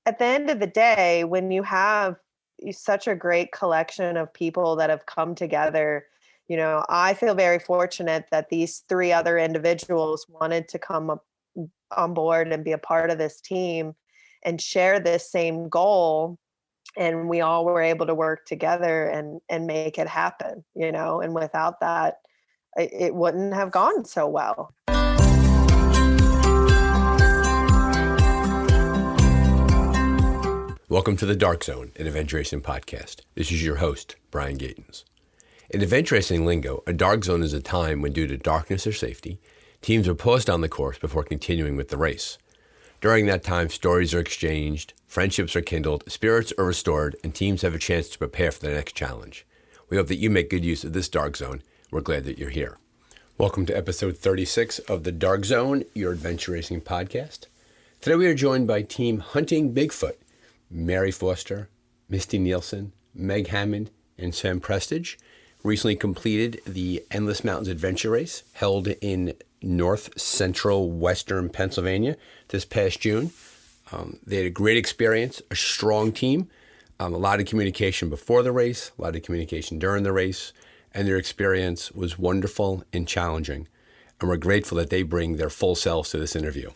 at the end of the day, when you have such a great collection of people that have come together, I feel very fortunate that these three other individuals wanted to come up on board and be a part of this team and share this same goal. And we all were able to work together and make it happen, and without that, it wouldn't have gone so well. Welcome to the Dark Zone, an adventure racing podcast. This is your host, Brian Gatens. In adventure racing lingo, a dark zone is a time when, due to darkness or safety, teams are paused on the course before continuing with the race. During that time, stories are exchanged, friendships are kindled, spirits are restored, and teams have a chance to prepare for the next challenge. We hope that you make good use of this dark zone. We're glad that you're here. Welcome to episode 36 of the Dark Zone, your adventure racing podcast. Today we are joined by Team Hunting Bigfoot, Mary Foster, Misty Nielsen, Meg Hammond, and Sam Prestige. Recently completed the Endless Mountains Adventure Race held in north central western Pennsylvania this past June. They had a great experience, a strong team, a lot of communication before the race, a lot of communication during the race, and their experience was wonderful and challenging. And we're grateful that they bring their full selves to this interview.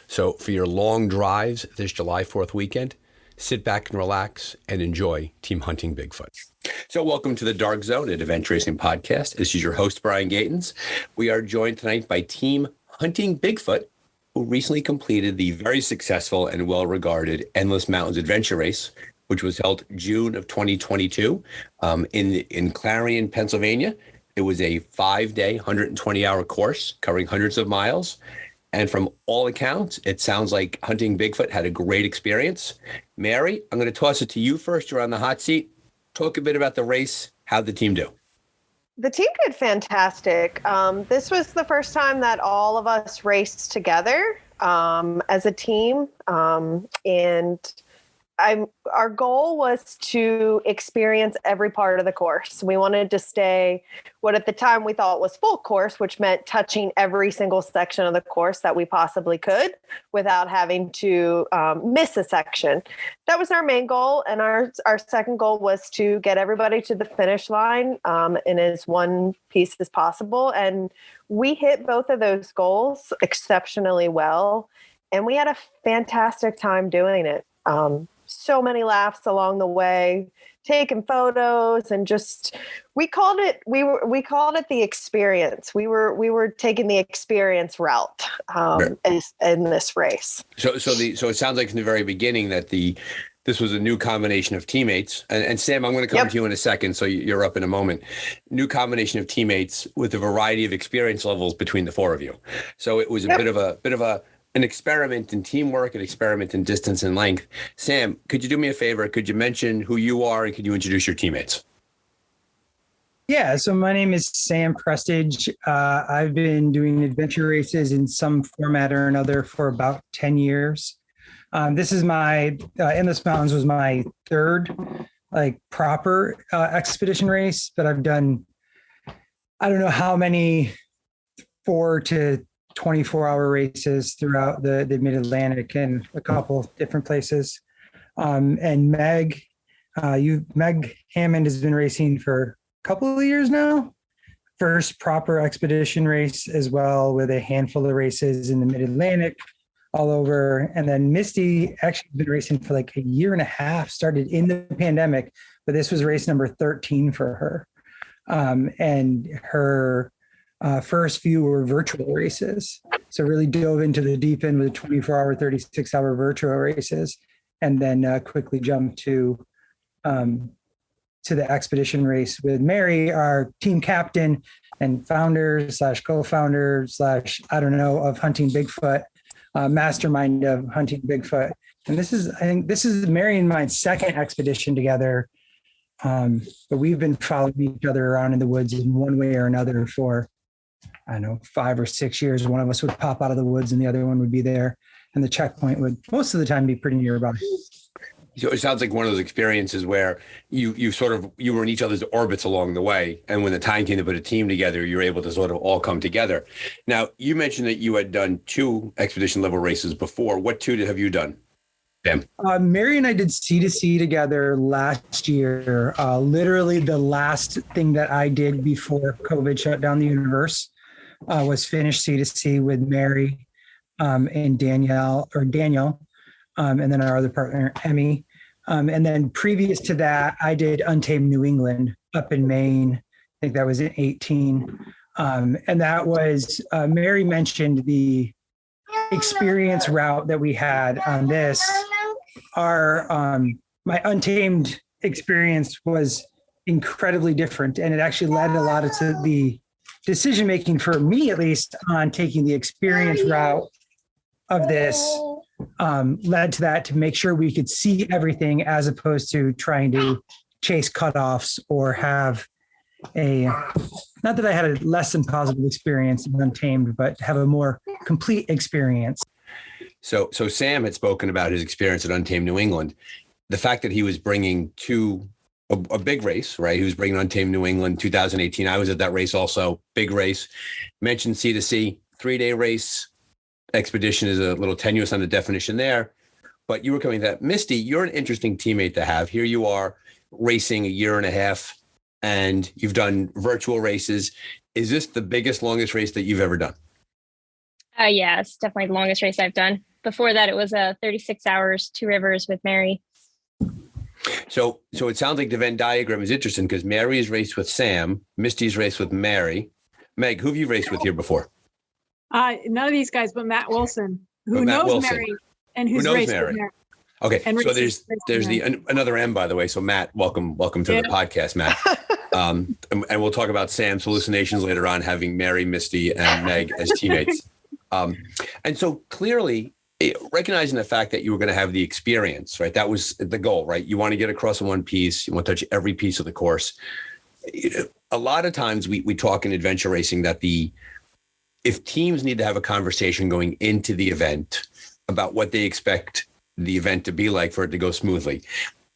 So for your long drives this July 4th weekend, sit back and relax and enjoy Team Hunting Bigfoot. So welcome to the Dark Zone, an adventure racing podcast. This is your host, Brian Gatens. We are joined tonight by Team Hunting Bigfoot, who recently completed the very successful and well-regarded Endless Mountains Adventure Race, which was held June of 2022 in Clarion, Pennsylvania. It was a 5-day, 120-hour course covering hundreds of miles. And from all accounts, it sounds like Hunting Bigfoot had a great experience. Mary, I'm going to toss it to you first. You're on the hot seat. Talk a bit about the race. How'd the team do? The team did fantastic. This was the first time that all of us raced together as a team. Our goal was to experience every part of the course. We wanted to stay what at the time we thought was full course, which meant touching every single section of the course that we possibly could without having to miss a section. That was our main goal. And our second goal was to get everybody to the finish line in as one piece as possible. And we hit both of those goals exceptionally well. And we had a fantastic time doing it. So many laughs along the way, taking photos, and just we called it the experience. We were taking the experience route in this race. So it sounds like from the very beginning that this was a new combination of teammates. And Sam, I'm going to come to you in a second, so you're up in a moment. New combination of teammates with a variety of experience levels between the four of you. So it was a bit of an experiment in teamwork, an experiment in distance and length. Sam, could you do me a favor? Could you mention who you are and could you introduce your teammates? Yeah, so my name is Sam Prestige. I've been doing adventure races in some format or another for about 10 years. This is my, Endless Mountains was my third proper expedition race, but I've done, I don't know how many 4 to 24-hour races throughout the mid-Atlantic and a couple different places. And Meg Hammond has been racing for a couple of years now. First proper expedition race as well, with a handful of races in the mid-Atlantic all over. And then Misty actually has been racing for like a year and a half, started in the pandemic, but this was race number 13 for her. And her first few were virtual races. So really dove into the deep end with 24-hour, 36-hour virtual races, and then quickly jumped to the expedition race with Mary, our team captain and founder / co-founder / of Hunting Bigfoot, mastermind of Hunting Bigfoot. And I think this is Mary and my second expedition together. But we've been following each other around in the woods in one way or another for 5 or 6 years. One of us would pop out of the woods and the other one would be there. And the checkpoint would most of the time be pretty nearby. So it sounds like one of those experiences where you were in each other's orbits along the way. And when the time came to put a team together, you were able to sort of all come together. Now, you mentioned that you had done 2 expedition level races before. What 2 have you done? Bam. Mary and I did C2C together last year. Literally the last thing that I did before COVID shut down the universe was finish C2C with Mary and Danielle, and then our other partner, Emmy. And then previous to that, I did Untamed New England up in Maine. I think that was in 18. And that was, Mary mentioned the experience route that we had on this. My Untamed experience was incredibly different, and it actually led a lot to the decision making for me, at least, on taking the experience route of this. Led to that, to make sure we could see everything, as opposed to trying to chase cutoffs or have not that I had a less than positive experience in Untamed, but have a more complete experience. So Sam had spoken about his experience at Untamed New England. The fact that he was bringing a big race, right? He was bringing Untamed New England 2018. I was at that race also, big race. Mentioned C2C, 3-day race. Expedition is a little tenuous on the definition there, but you were coming to that. Misty, you're an interesting teammate to have. Here you are racing a year and a half, and you've done virtual races. Is this the biggest, longest race that you've ever done? Yeah, it's definitely the longest race I've done. Before that, it was 36 hours, 2 rivers with Mary. So it sounds like the Venn diagram is interesting, because Mary is raced with Sam, Misty's raced with Mary. Meg, who have you raced with here before? None of these guys, but Matt Wilson, who Matt knows Wilson. Mary and who's knows raced Mary. with Mary. Okay, And so races there's with another M, by the way. So Matt, welcome to the podcast, Matt. And we'll talk about Sam's hallucinations later on, having Mary, Misty, and Meg as teammates. And so clearly, recognizing the fact that you were going to have the experience, right? That was the goal, right? You want to get across in one piece. You want to touch every piece of the course. A lot of times we talk in adventure racing that if teams need to have a conversation going into the event about what they expect the event to be like for it to go smoothly.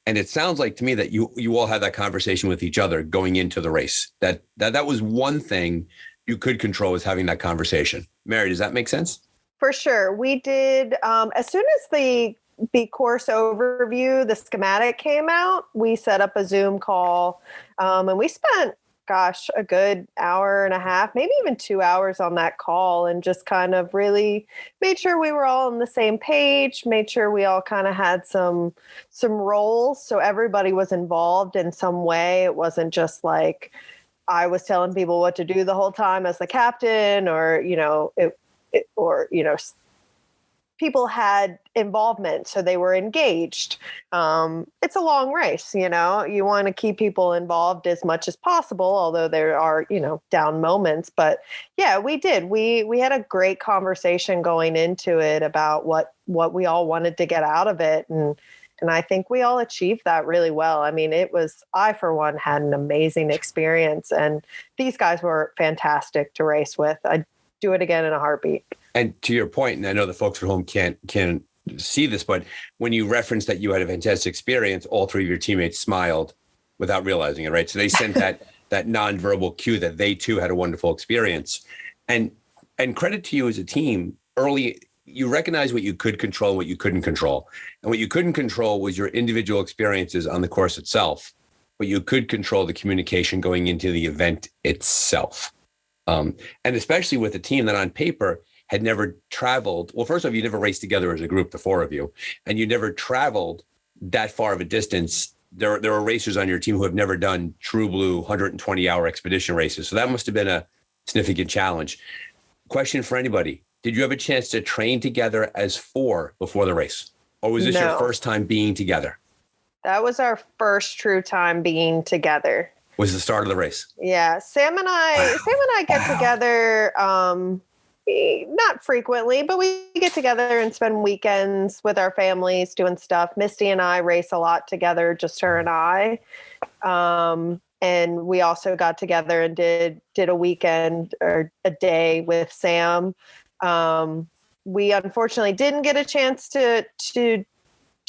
And it sounds like to me that you all had that conversation with each other going into the race. That was one thing you could control, is having that conversation. Mary, does that make sense? For sure. We did, as soon as the course overview, the schematic came out, we set up a Zoom call, and we spent, a good hour and a half, maybe even 2 hours on that call, and just kind of really made sure we were all on the same page, made sure we all kind of had some roles. So everybody was involved in some way. It wasn't just like I was telling people what to do the whole time as the captain, or, people had involvement, so they were engaged. It's a long race, you want to keep people involved as much as possible, although there are, down moments. But yeah, we did. We had a great conversation going into it about what we all wanted to get out of it. And I think we all achieved that really well. I mean, I, for one, had an amazing experience, and these guys were fantastic to race with. I'd do it again in a heartbeat. And to your point, and I know the folks at home can't see this, but when you referenced that you had a fantastic experience, all 3 of your teammates smiled without realizing it, right? So they sent that nonverbal cue that they too had a wonderful experience. And credit to you as a team. Early, you recognized what you could control and what you couldn't control. And what you couldn't control was your individual experiences on the course itself, but you could control the communication going into the event itself. And especially with a team that on paper had never traveled. Well, first of all, you never raced together as a group, the 4 of you, and you never traveled that far of a distance. There are racers on your team who have never done true blue 120-hour expedition races. So that must have been a significant challenge. Question for anybody. Did you have a chance to train together as 4 before the race? Or was this your first time being together? That was our first true time being together. Was the start of the race? Yeah. Sam and I get together, not frequently, but we get together and spend weekends with our families doing stuff. Misty and I race a lot together, just her and I. And we also got together and did a weekend or a day with Sam. We unfortunately didn't get a chance to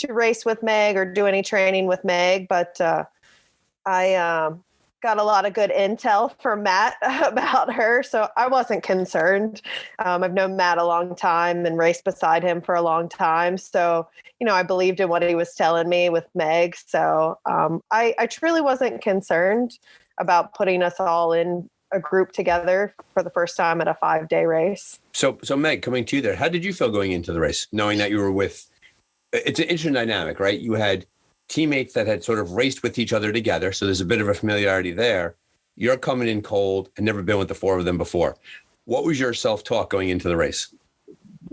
race with Meg or do any training with Meg, but got a lot of good intel from Matt about her, so I wasn't concerned. I've known Matt a long time and raced beside him for a long time. So, I believed in what he was telling me with Meg. So I truly wasn't concerned about putting us all in a group together for the first time at a 5-day race. So Meg, coming to you there, how did you feel going into the race, knowing that you were with, it's an interesting dynamic, right? You had teammates that had sort of raced with each other together. So there's a bit of a familiarity there. You're coming in cold and never been with the four of them before. What was your self-talk going into the race?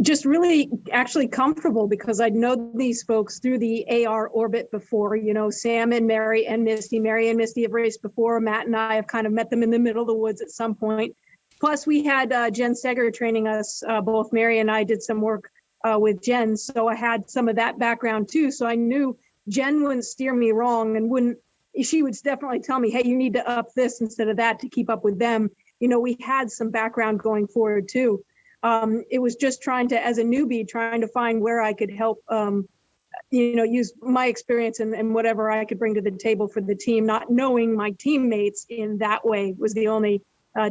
Just really actually comfortable because I'd known these folks through the AR orbit before, Sam and Mary and Misty. Mary and Misty have raced before. Matt and I have kind of met them in the middle of the woods at some point. Plus we had Jen Seger training us. Both Mary and I did some work with Jen. So I had some of that background too. So I knew Jen wouldn't steer me wrong and she would definitely tell me, hey, you need to up this instead of that to keep up with them. We had some background going forward too. It was just as a newbie, trying to find where I could help, use my experience and whatever I could bring to the table for the team. Not knowing my teammates in that way was the only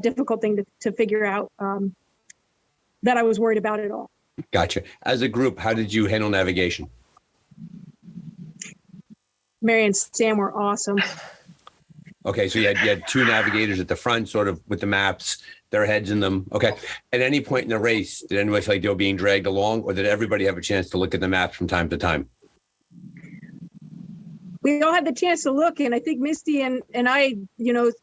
difficult thing to figure out that I was worried about at all. Gotcha. As a group, how did you handle navigation? Mary and Sam were awesome. Okay, so you had two navigators at the front, sort of with the maps, their heads in them. Okay. At any point in the race, did anybody feel like they were being dragged along, or did everybody have a chance to look at the maps from time to time? We all had the chance to look, and I think Misty and I,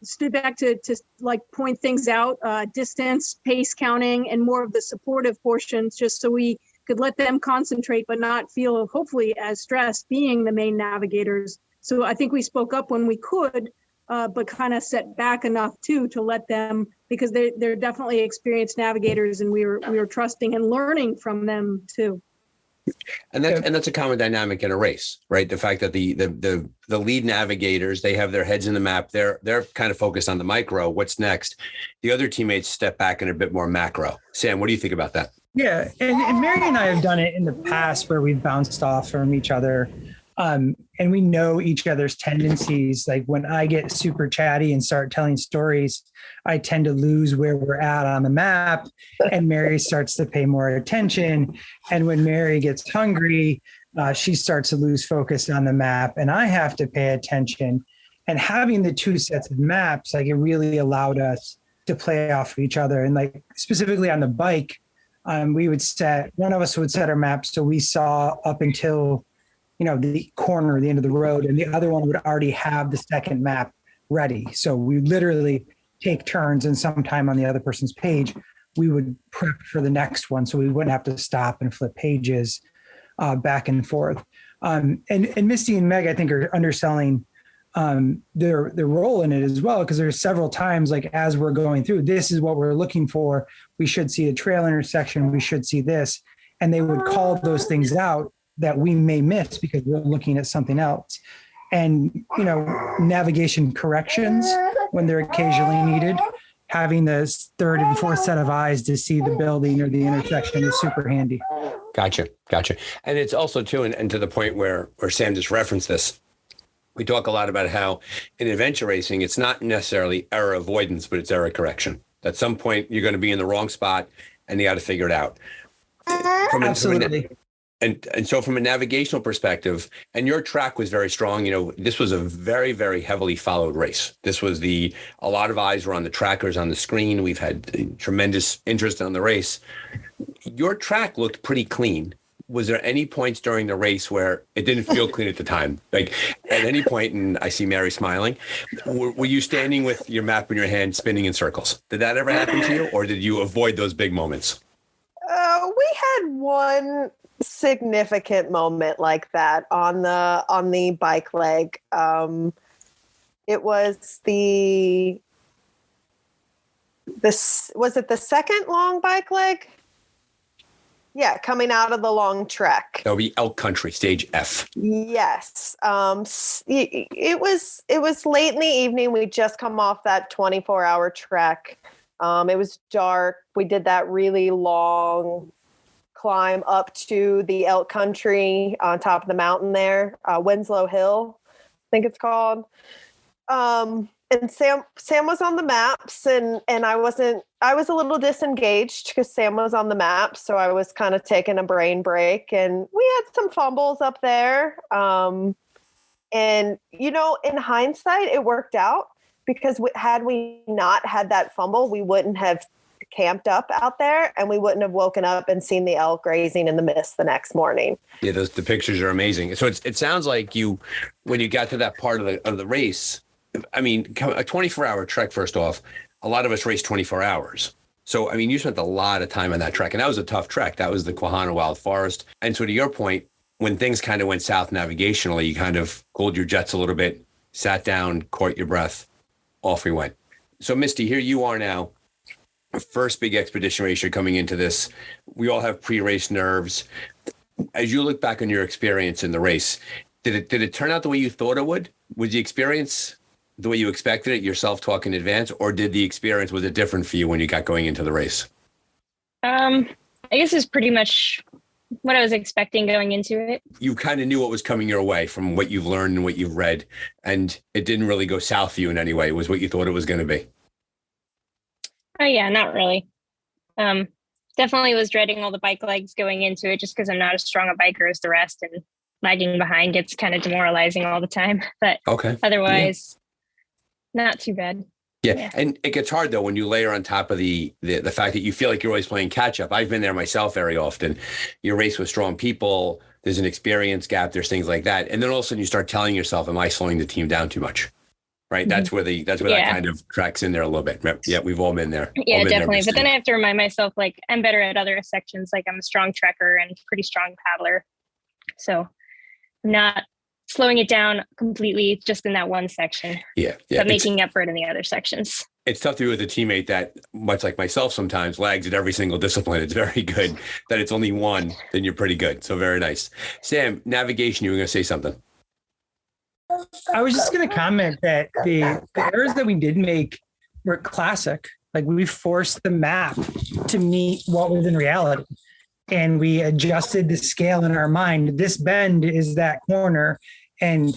stood back to like point things out, distance, pace counting, and more of the supportive portions, just so we could let them concentrate, but not feel hopefully as stressed being the main navigators. So I think we spoke up when we could, but kind of set back enough too to let them, because they're definitely experienced navigators, and we were trusting and learning from them too. And that's a common dynamic in a race, right? The fact that the lead navigators, they have their heads in the map. They're kind of focused on the micro. What's next? The other teammates step back and a bit more macro. Sam, what do you think about that? Yeah, and Mary and I have done it in the past where we've bounced off from each other, and we know each other's tendencies. Like when I get super chatty and start telling stories, I tend to lose where we're at on the map, and Mary starts to pay more attention. And when Mary gets hungry, she starts to lose focus on the map, and I have to pay attention. And having the two sets of maps, like it really allowed us to play off of each other. And like specifically on the bike, one of us would set our map so we saw up until, the corner, the end of the road, and the other one would already have the second map ready. So we literally take turns, and sometime on the other person's page, we would prep for the next one so we wouldn't have to stop and flip pages back and forth. And Misty and Meg, I think, are underselling their role in it as well, because there's several times, like as we're going through, this is what we're looking for. We should see a trail intersection. We should see this. And they would call those things out that we may miss because we're looking at something else. And, navigation corrections when they're occasionally needed, having the third and fourth set of eyes to see the building or the intersection is super handy. Gotcha. And it's also too, and to the point where Sam just referenced this, we talk a lot about how in adventure racing, it's not necessarily error avoidance, but it's error correction. At some point, you're going to be in the wrong spot and you got to figure it out. Absolutely. And so from a navigational perspective, and your track was very strong, this was a very, very heavily followed race. This was a lot of eyes were on the trackers on the screen. We've had tremendous interest on the race. Your track looked pretty clean. Was there any points during the race where it didn't feel clean at the time? Like at any point, and I see Mary smiling, were you standing with your map in your hand spinning in circles? Did that ever happen to you, or did you avoid those big moments? We had one significant moment like that on the bike leg. It was was it the second long bike leg? Yeah, coming out of the long trek. That would be Elk Country, stage F. Yes. It was late in the evening. We'd just come off that 24-hour trek. It was dark. We did that really long climb up to the Elk Country on top of the mountain there, Winslow Hill, I think it's called. And and Sam was on the maps, and I was a little disengaged because Sam was on the maps. So I was kind of taking a brain break, and we had some fumbles up there. And, in hindsight, it worked out because had we not had that fumble, we wouldn't have camped up out there, and we wouldn't have woken up and seen the elk grazing in the mist the next morning. Yeah, the pictures are amazing. So it sounds like when you got to that part of the race, I mean, a 24-hour trek, first off, a lot of us race 24 hours. So, I mean, you spent a lot of time on that trek, and that was a tough trek. That was the Quahana Wild Forest. And so to your point, when things kind of went south navigationally, you kind of cooled your jets a little bit, sat down, caught your breath, off we went. So Misty, here you are now, first big expedition race, you're coming into this. We all have pre-race nerves. As you look back on your experience in the race, did it turn out the way you thought it would? Was the experience the way you expected it, your self-talk in advance, or was it different for you when you got going into the race? I guess it's pretty much what I was expecting going into it. You kind of knew what was coming your way from what you've learned and what you've read, and it didn't really go south for you in any way. It was what you thought it was going to be. Oh yeah, not really. Definitely was dreading all the bike legs going into it just because I'm not as strong a biker as the rest, and lagging behind gets kind of demoralizing all the time. But otherwise, not too bad. Yeah. And it gets hard though when you layer on top of the fact that you feel like you're always playing catch up. I've been there myself very often. You race with strong people, there's an experience gap, there's things like that. And then all of a sudden you start telling yourself, am I slowing the team down too much? Right. That's where that kind of tracks in there a little bit. Yeah, we've all been there. Yeah, definitely. But then I have to remind myself, like, I'm better at other sections. Like, I'm a strong trekker and pretty strong paddler. So I'm not slowing it down completely just in that one section. Yeah. But making up for it in the other sections. It's tough to be with a teammate that, much like myself sometimes, lags at every single discipline. It's very good that it's only one, then you're pretty good. So very nice. Sam, navigation, you were going to say something. I was just going to comment that the errors that we did make were classic. Like, we forced the map to meet what was in reality. And we adjusted the scale in our mind. This bend is that corner. And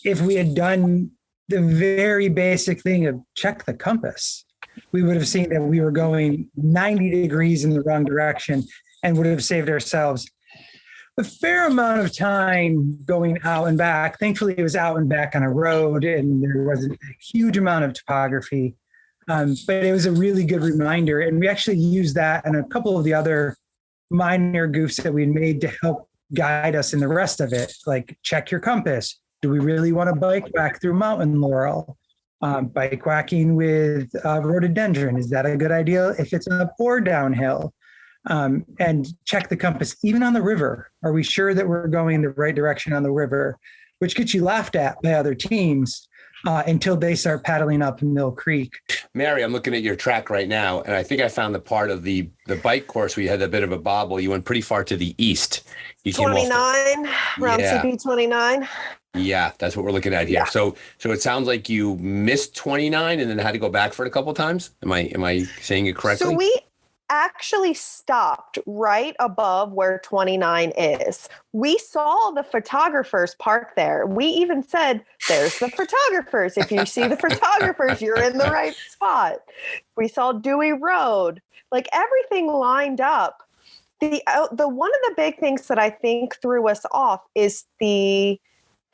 if we had done the very basic thing of check the compass, we would have seen that we were going 90 degrees in the wrong direction and would have saved ourselves a fair amount of time going out and back. Thankfully, it was out and back on a road, and there wasn't a huge amount of topography. But it was a really good reminder. And we actually used that and a couple of the other minor goofs that we made to help guide us in the rest of it. Like, check your compass. Do we really want to bike whack through mountain laurel? Bike whacking with rhododendron, is that a good idea if it's up or downhill? And check the compass, even on the river. Are we sure that we're going the right direction on the river? Which gets you laughed at by other teams until they start paddling up Mill Creek. Mary, I'm looking at your track right now, and I think I found the part of the bike course where you had a bit of a bobble. You went pretty far to the east. You 29, round CP 29. Yeah, that's what we're looking at here. Yeah. So it sounds like you missed 29 and then had to go back for it a couple of times. Am I saying it correctly? So we actually stopped right above where 29 is. We saw the photographers parked there. We even said, there's the photographers. If you see the photographers, you're in the right spot. We saw Dewey Road, like everything lined up. The one of the big things that I think threw us off is the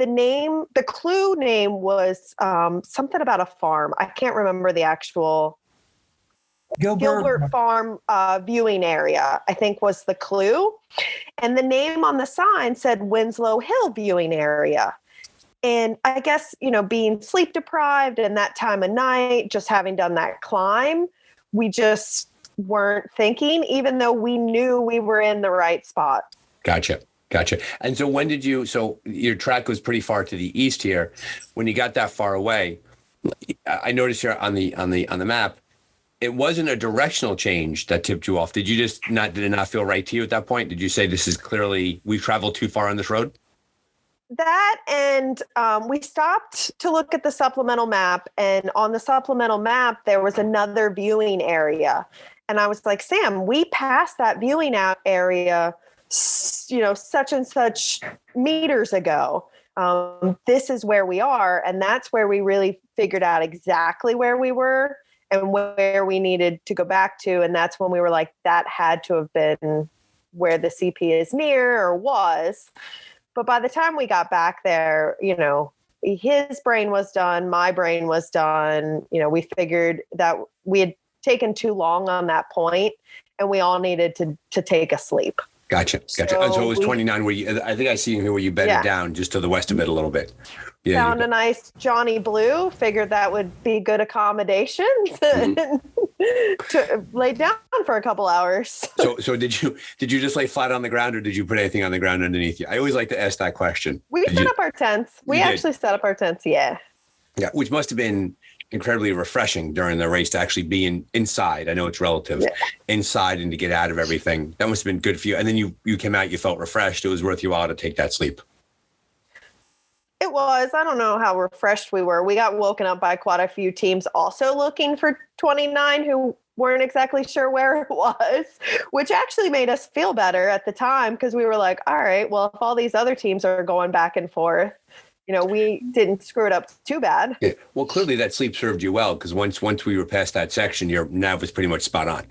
name. The clue name was something about a farm. I can't remember the actual. Gilbert Farm viewing area, I think, was the clue. And the name on the sign said Winslow Hill viewing area. And I guess, being sleep deprived and that time of night, just having done that climb, we just weren't thinking, even though we knew we were in the right spot. Gotcha. And so so your track was pretty far to the east here. When you got that far away, I noticed here on the map, it wasn't a directional change that tipped you off. Did it not feel right to you at that point? Did you say, this is clearly, we've traveled too far on this road? That, and we stopped to look at the supplemental map, and on the supplemental map, there was another viewing area. And I was like, Sam, we passed that viewing area such and such meters ago. This is where we are. And that's where we really figured out exactly where we were and where we needed to go back to. And that's when we were like, that had to have been where the CP is near or was. But by the time we got back there, his brain was done, my brain was done. We figured that we had taken too long on that point and we all needed to take a sleep. Gotcha. So it was 29 where I think I see here where you bedded down just to the west of it a little bit. Yeah, found a nice Johnny Blue, figured that would be good accommodations to lay down for a couple hours. So did you just lay flat on the ground or did you put anything on the ground underneath you? I always like to ask that question. We set up our tents. We actually set up our tents. Yeah. Yeah. Which must have been incredibly refreshing during the race to actually be inside. I know it's relative, inside and to get out of everything. That must have been good for you. And then you came out, you felt refreshed. It was worth your while to take that sleep. It was. I don't know how refreshed we were. We got woken up by quite a few teams also looking for 29 who weren't exactly sure where it was, which actually made us feel better at the time because we were like, all right, well, if all these other teams are going back and forth, we didn't screw it up too bad. Yeah. Well, clearly that sleep served you well because once we were past that section, your nav was pretty much spot on.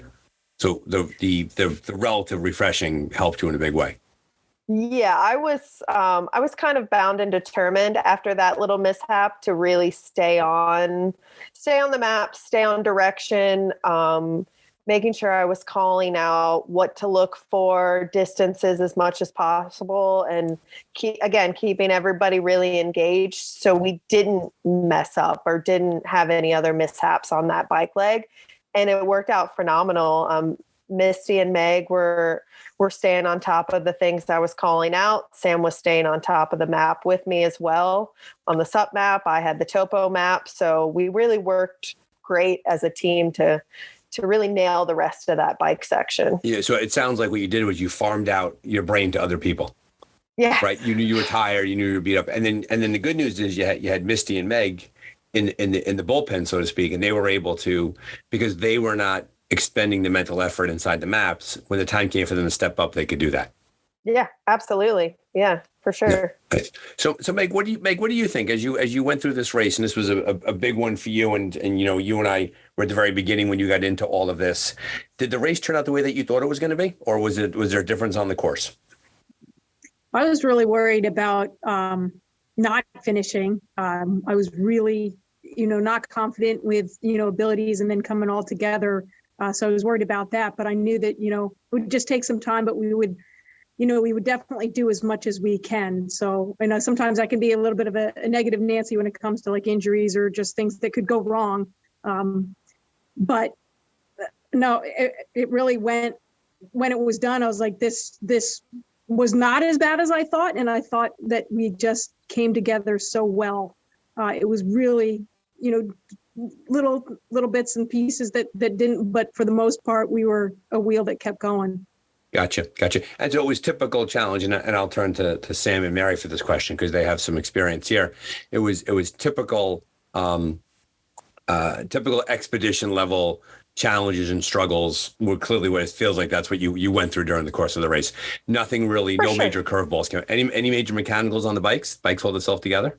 So the relative refreshing helped you in a big way. Yeah, I was kind of bound and determined after that little mishap to really stay on the map, stay on direction, making sure I was calling out what to look for, distances as much as possible, and keeping everybody really engaged so we didn't mess up or didn't have any other mishaps on that bike leg. And it worked out phenomenal. Misty and Meg were staying on top of the things I was calling out. Sam was staying on top of the map with me as well. On the SUP map, I had the topo map. So we really worked great as a team to really nail the rest of that bike section. Yeah. So it sounds like what you did was you farmed out your brain to other people. Yeah. Right. You knew you were tired. You knew you were beat up. And then the good news is you had Misty and Meg in the bullpen, so to speak, and they were able to, because they were not expending the mental effort inside the maps. When the time came for them to step up, they could do that. Yeah, absolutely. Yeah, for sure. Yeah. So Meg, what do you think as you went through this race, and this was a big one for you, and you and I were at the very beginning when you got into all of this. Did the race turn out the way that you thought it was going to be, or was there a difference on the course? I was really worried about not finishing. I was really, not confident with, abilities and then coming all together. So I was worried about that, but I knew that, it would just take some time, but we would definitely do as much as we can. So I know sometimes I can be a little bit of a negative Nancy when it comes to like injuries or just things that could go wrong. But no, it really went, when it was done, I was like, this was not as bad as I thought. And I thought that we just came together so well. It was really, little bits and pieces that didn't, but for the most part, we were a wheel that kept going. Gotcha. And so it was typical challenge, and I'll turn to Sam and Mary for this question because they have some experience here. It was typical expedition level challenges and struggles were clearly what it feels like. That's what you went through during the course of the race. Nothing really, no major curveballs. Any major mechanicals on the bikes? Bikes hold itself together?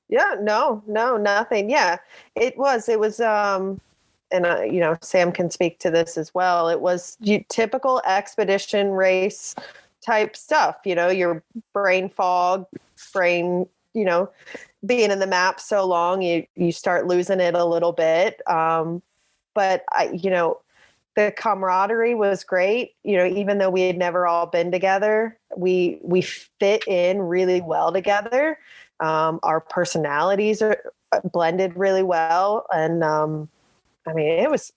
Yeah, no, nothing. Yeah, it was, and Sam can speak to this as well. It was typical expedition race type stuff, your brain fog, being in the map so long, you start losing it a little bit. But the camaraderie was great. Even though we had never all been together, we fit in really well together. Our personalities are blended really well. And, it was,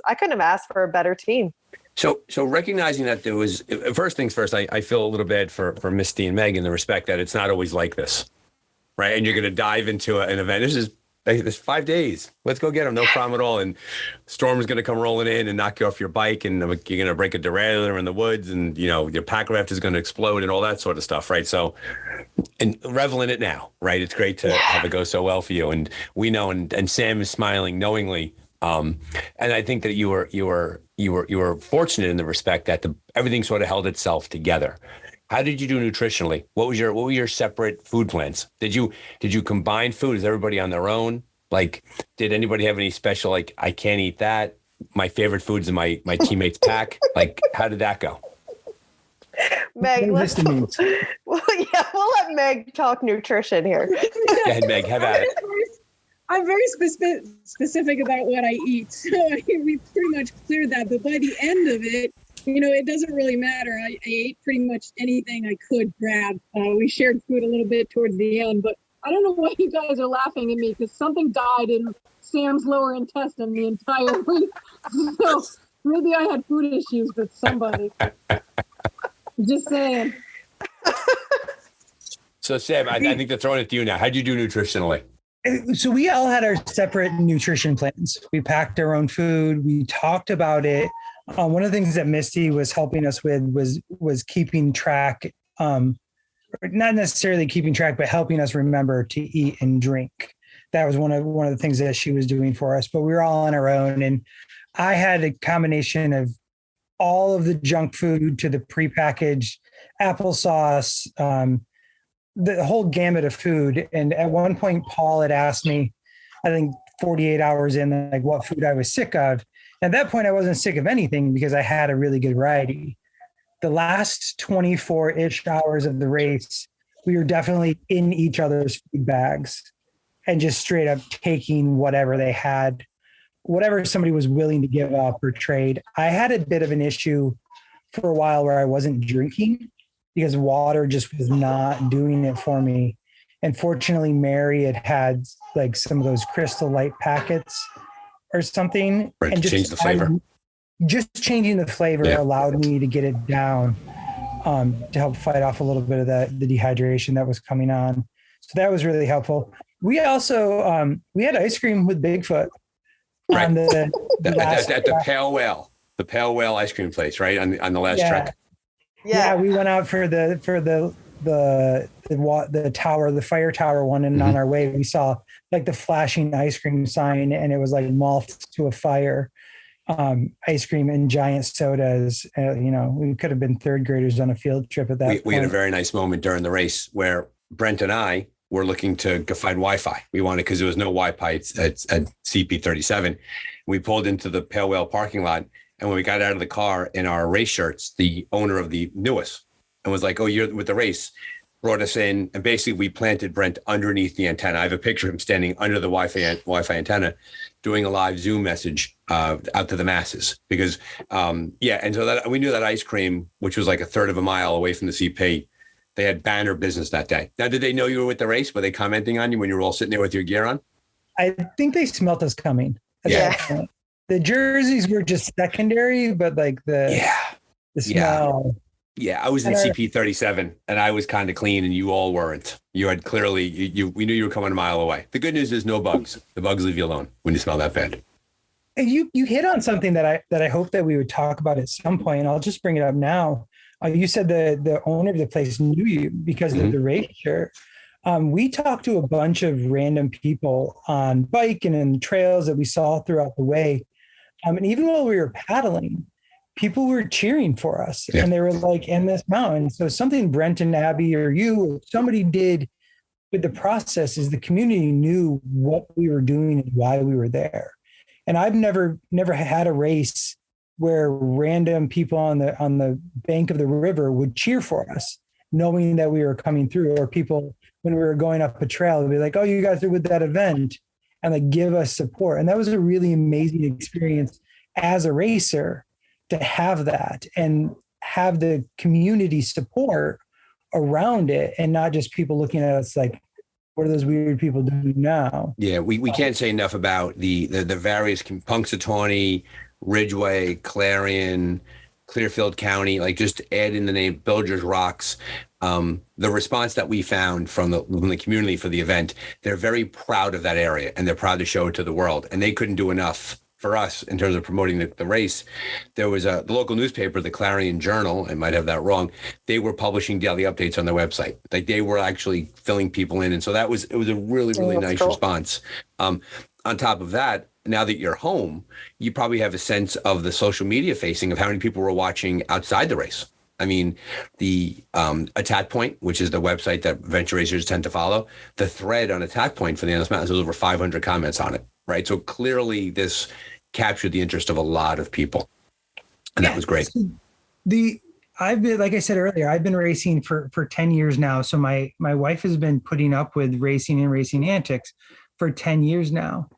I couldn't have asked for a better team. So recognizing that there was, first things first, I feel a little bad for Misty and Meg in the respect that it's not always like this, right? And you're going to dive into an event. This 5 days. Let's go get them. No problem at all. And storm's going to come rolling in and knock you off your bike, and you're going to break a derailleur in the woods, and your pack raft is going to explode and all that sort of stuff, right? So, and revel in it now, right? It's great to have it go so well for you, and we know. And Sam is smiling knowingly And I think that you were fortunate in the respect that everything sort of held itself together. How did you do nutritionally? What were your separate food plans? Did you combine food? Is everybody on their own? Like, did anybody have any special, like, I can't eat that, my favorite food's in my teammates pack? Like, how did that go? Meg, let's well, yeah, we'll let Meg talk nutrition here. Go ahead, Meg, have at it. I'm very specific about what I eat, so we pretty much cleared that. But by the end of it, it doesn't really matter. I ate pretty much anything I could grab. We shared food a little bit towards the end, but I don't know why you guys are laughing at me, because something died in Sam's lower intestine the entire week. So maybe I had food issues with somebody. Just saying. So Sam, I think they're throwing it to you now. How'd you do nutritionally? So we all had our separate nutrition plans. We packed our own food. We talked about it. One of the things that Misty was helping us with was keeping track, not necessarily keeping track, but helping us remember to eat and drink. That was one of the things that she was doing for us. But we were all on our own, and I had a combination of all of the junk food to the prepackaged applesauce, the whole gamut of food. And at one point, Paul had asked me, I think 48 hours in, like, what food I was sick of. At that point, I wasn't sick of anything because I had a really good variety. The last 24-ish hours of the race, we were definitely in each other's food bags and just straight up taking whatever they had, whatever somebody was willing to give up or trade. I had a bit of an issue for a while where I wasn't drinking because water just was not doing it for me. And fortunately, Mary had like some of those Crystal Light packets or something. Right, and just change the flavor. Just changing the flavor allowed me to get it down to help fight off a little bit of the dehydration that was coming on. So that was really helpful. We also, we had ice cream with Bigfoot. Right. On at the Pale Whale ice cream place, right? On the last trek. Yeah, we went out for the tower, the fire tower one, and on our way we saw like the flashing ice cream sign, and it was like moths to a fire, ice cream and giant sodas. We could have been third graders on a field trip at that point. We had a very nice moment during the race where Brent and I were looking to go find Wi-Fi. We wanted, because there was no Wi-Fi at CP37. We pulled into the Pale Whale parking lot, and when we got out of the car in our race shirts, the owner of the newest and was like, "Oh, you're with the race," brought us in, and basically we planted Brent underneath the antenna. I have a picture of him standing under the Wi-Fi antenna, doing a live Zoom message out to the masses. Because and so that we knew that ice cream, which was like a third of a mile away from the CP, they had banner business that day. Now, did they know you were with the race? Were they commenting on you when you were all sitting there with your gear on? I think they smelt us coming. Yeah. The jerseys were just secondary, but like the smell. Yeah, I was in CP37 and I was kind of clean and you all weren't. You had clearly, we knew you were coming a mile away. The good news is no bugs. The bugs leave you alone when you smell that bad. And you hit on something that I hope that we would talk about at some point. And I'll just bring it up now. You said the owner of the place knew you because of the race shirt. We talked to a bunch of random people on bike and in trails that we saw throughout the way. And even while we were paddling, people were cheering for us and they were like, in this mountain. So something Brent and Abby or you or somebody did with the process is the community knew what we were doing and why we were there. And I've never had a race where random people on the bank of the river would cheer for us, knowing that we were coming through, or people when we were going up a trail would be like, "Oh, you guys are with that event," and like give us support. And that was a really amazing experience as a racer to have that and have the community support around it, and not just people looking at us like, what are those weird people doing now? Yeah, we can't say enough about the various Punxsutawney, Ridgeway, Clarion, Clearfield County, like just add in the name Bilgers Rocks. The response that we found from the community for the event, they're very proud of that area and they're proud to show it to the world. And they couldn't do enough for us in terms of promoting the race. There was the local newspaper, the Clarion Journal, I might have that wrong. They were publishing daily updates on their website. Like they were actually filling people in. And so it was a really, really nice response. On top of that, now that you're home, you probably have a sense of the social media facing of how many people were watching outside the race. I mean, the Attack Point, which is the website that venture racers tend to follow, the thread on Attack Point for the Endless Mountains has over 500 comments on it, right? So clearly this captured the interest of a lot of people. And that was great. I've been, like I said earlier, I've been racing for 10 years now. So my wife has been putting up with racing and racing antics for 10 years now.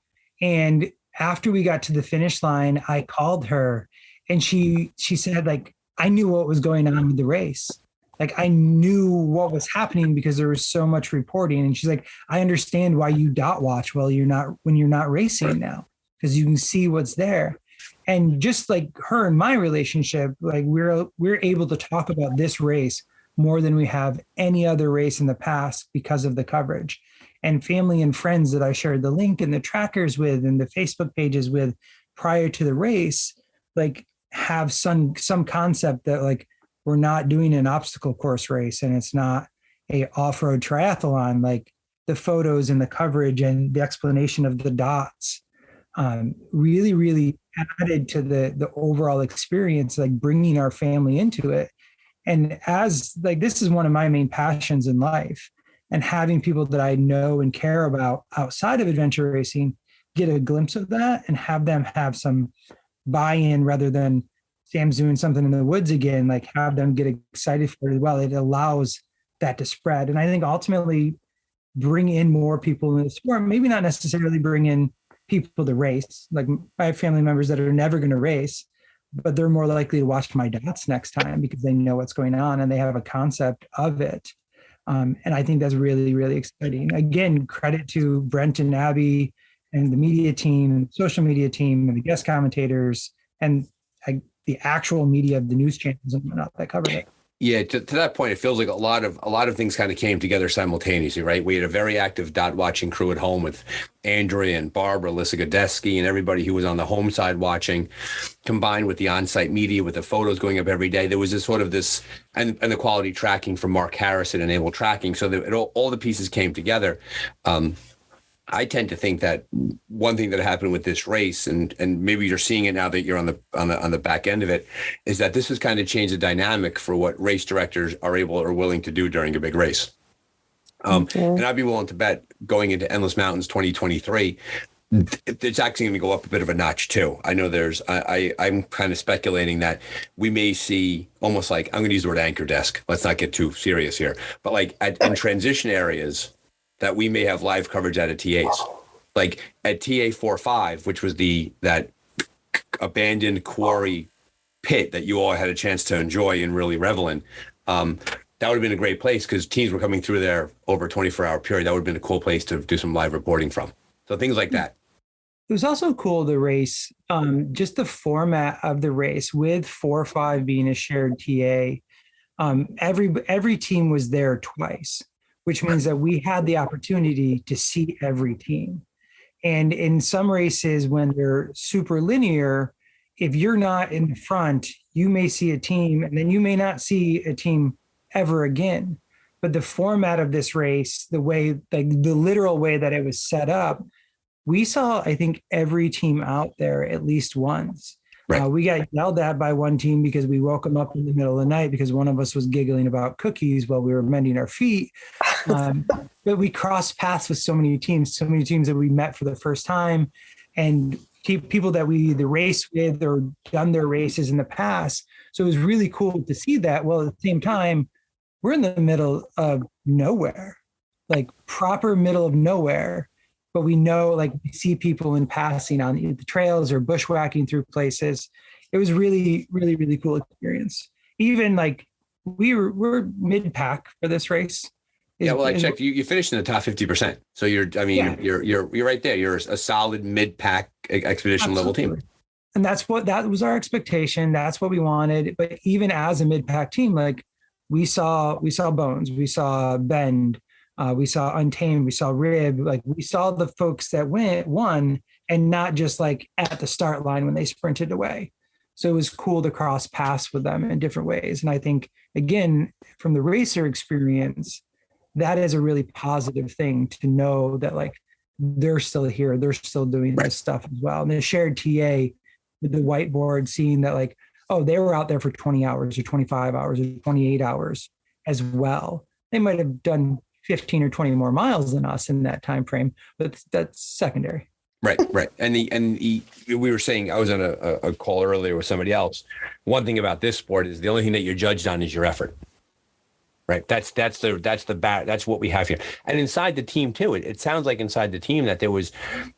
And after we got to the finish line, I called her and she said, like, I knew what was going on with the race. Like, I knew what was happening because there was so much reporting. And she's like, I understand why you dot watch when you're not racing now, because you can see what's there. And just like her and my relationship, like we're able to talk about this race more than we have any other race in the past because of the coverage. And family and friends that I shared the link and the trackers with and the Facebook pages with prior to the race, like, have some concept that, like, we're not doing an obstacle course race and it's not a off-road triathlon. Like, the photos and the coverage and the explanation of the dots really, really added to the overall experience, like bringing our family into it. And as, like, this is one of my main passions in life, and having people that I know and care about outside of adventure racing get a glimpse of that and have them have some buy-in rather than Sam's doing something in the woods again, like have them get excited for it as well. It allows that to spread. And I think ultimately bring in more people in the sport, maybe not necessarily bring in people to race. Like, I have family members that are never going to race, but they're more likely to watch my dots next time because they know what's going on and they have a concept of it. And I think that's really, really exciting. Again, credit to Brent and Abby and the media team, social media team, and the guest commentators, and the actual media of the news channels and whatnot that covered it. Yeah, to that point, it feels like a lot of things kind of came together simultaneously, right? We had a very active dot watching crew at home with Andrea and Barbara, Alyssa Godesky, and everybody who was on the home side watching, combined with the on-site media with the photos going up every day. There was this sort of and the quality tracking from Mark Harris at Enable Tracking. So that all the pieces came together. I tend to think that one thing that happened with this race, and maybe you're seeing it now that you're on the back end of it, is that this has kind of changed the dynamic for what race directors are able or willing to do during a big race. And I'd be willing to bet going into Endless Mountains 2023, it's actually going to go up a bit of a notch too. I know I'm kind of speculating that we may see almost like, I'm going to use the word anchor desk. Let's not get too serious here, but like in transition areas, that we may have live coverage out of TAs, like at TA 4-5, which was that abandoned quarry pit that you all had a chance to enjoy and really revel in. That would have been a great place because teams were coming through there over a 24-hour period. That would have been a cool place to do some live reporting from. So things like that. It was also cool, the race, just the format of the race with 4-5 being a shared TA. Every team was there twice, which means that we had the opportunity to see every team. And in some races, when they're super linear, if you're not in the front, you may see a team and then you may not see a team ever again. But the format of this race, the literal way that it was set up, we saw, I think, every team out there at least once. Right. We got yelled at by one team because we woke them up in the middle of the night because one of us was giggling about cookies while we were mending our feet. But we crossed paths with so many teams that we met for the first time, and people that we either raced with or done their races in the past. So it was really cool to see that. Well, at the same time, we're in the middle of nowhere, like proper middle of nowhere. But we know, like, we see people in passing on the trails or bushwhacking through places. It was really, really, really cool experience. Even like we're mid-pack for this race. Yeah, well, I checked. You finished in the top 50%. So you're right there. You're a solid mid-pack expedition level team. And that was our expectation. That's what we wanted. But even as a mid-pack team, like we saw Bones, we saw Bend, we saw Untamed, we saw Rib, like we saw the folks that won, and not just like at the start line when they sprinted away. So it was cool to cross paths with them in different ways. And I think, again, from the racer experience, that is a really positive thing to know that, like, they're still here. They're still doing this stuff as well. And the shared TA with the whiteboard, seeing that like, oh, they were out there for 20 hours or 25 hours or 28 hours as well. They might have done 15 or 20 more miles than us in that time frame, but that's secondary. Right. And we were saying, I was on a call earlier with somebody else. One thing about this sport is the only thing that you're judged on is your effort. Right. That's what we have here. And inside the team too, it sounds like inside the team that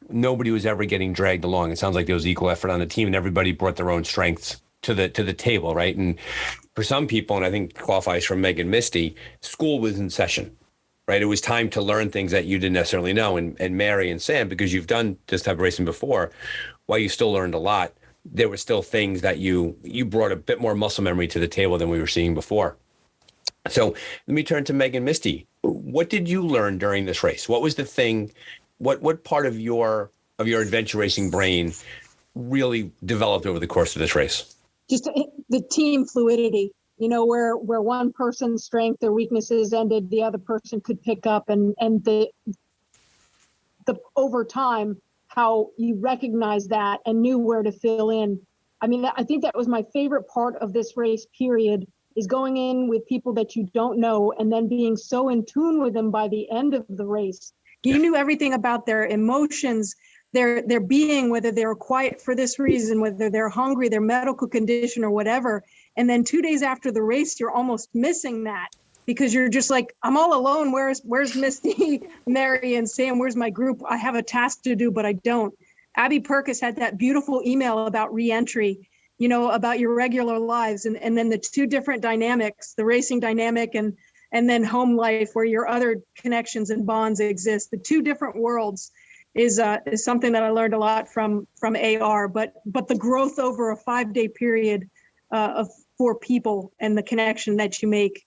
nobody was ever getting dragged along. It sounds like there was equal effort on the team and everybody brought their own strengths to the table. Right. And for some people, and I think qualifies for Meg and Misty, school was in session. Right. It was time to learn things that you didn't necessarily know. And Mary and Sam, because you've done this type of racing before, while you still learned a lot, there were still things that you brought a bit more muscle memory to the table than we were seeing before. So let me turn to Meg and Misty. What did you learn during this race? What was the thing? What part of your adventure racing brain really developed over the course of this race? Just the team fluidity. Where one person's strength or weaknesses ended, the other person could pick up, and the over time, how you recognize that and knew where to fill in. I mean, I think that was my favorite part of this race period, is going in with people that you don't know and then being so in tune with them by the end of the race. You knew everything about their emotions, their being, whether they were quiet for this reason, whether they're hungry, their medical condition or whatever. And then 2 days after the race, you're almost missing that because you're just like, I'm all alone. Where's Misty, Mary, and Sam? Where's my group? I have a task to do, but I don't. Abby Perkis had that beautiful email about reentry, about your regular lives. And then the two different dynamics, the racing dynamic and then home life, where your other connections and bonds exist. The two different worlds is something that I learned a lot from AR, but the growth over a 5-day period of 4 people and the connection that you make,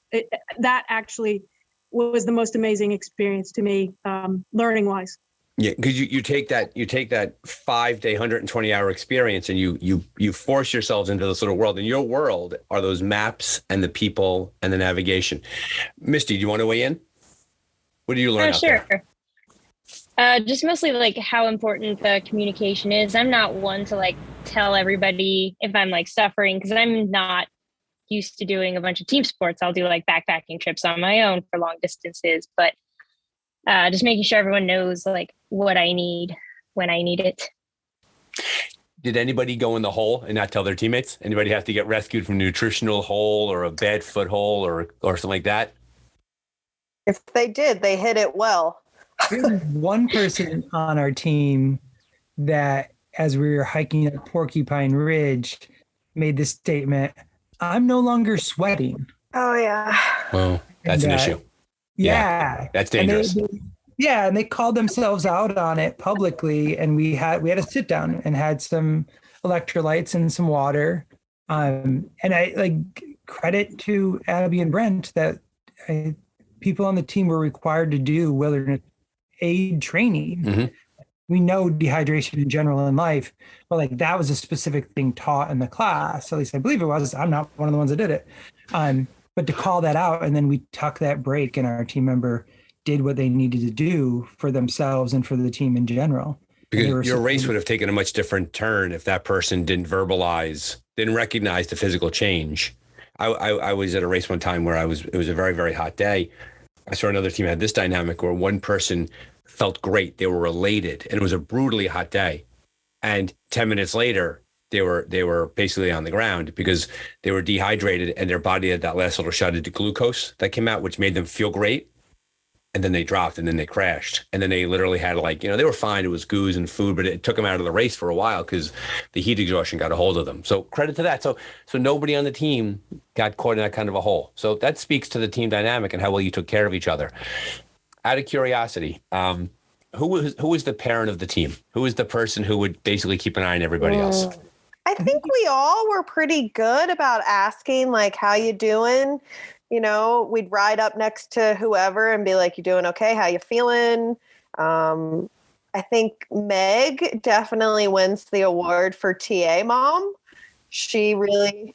that actually was the most amazing experience to me, learning wise. Yeah, because you take that 5-day, 120-hour experience and you force yourselves into this little world. And your world are those maps and the people and the navigation. Misty, do you want to weigh in? What do you learn out sure. there? Just mostly like how important the communication is. I'm not one to like tell everybody if I'm like suffering, because I'm not used to doing a bunch of team sports. I'll do like backpacking trips on my own for long distances, but just making sure everyone knows like what I need when I need it. Did anybody go in the hole and not tell their teammates? Anybody have to get rescued from a nutritional hole or a bad foot hole or something like that? If they did, they hit it well. There was one person on our team that, as we were hiking up Porcupine Ridge, made this statement, "I'm no longer sweating." Oh, yeah. Well, that's an issue. Yeah. That's dangerous. And they called themselves out on it publicly, and we had a sit down and had some electrolytes and some water. And I like credit to Abby and Brent that people on the team were required to do wilderness aid training. Mm-hmm. We know dehydration in general in life, but like that was a specific thing taught in the class. At least I believe it was. I'm not one of the ones that did it. But to call that out, and then we tuck that break, and our team member did what they needed to do for themselves and for the team in general. Because your race would have taken a much different turn if that person didn't recognize the physical change. I was at a race one time where it was a very, very hot day. I saw another team had this dynamic where one person felt great. They were elated, and it was a brutally hot day. And 10 minutes later, they were basically on the ground because they were dehydrated, and their body had that last little shot of glucose that came out, which made them feel great. And then they dropped, and then they crashed. And then they literally had they were fine. It was goose and food, but it took them out of the race for a while because the heat exhaustion got a hold of them. So credit to that. So nobody on the team got caught in that kind of a hole. So that speaks to the team dynamic and how well you took care of each other. Out of curiosity, who was the parent of the team? Who was the person who would basically keep an eye on everybody else? I think we all were pretty good about asking, like, how you doing? We'd ride up next to whoever and be like, you doing okay? How you feeling? I think Meg definitely wins the award for TA mom. She was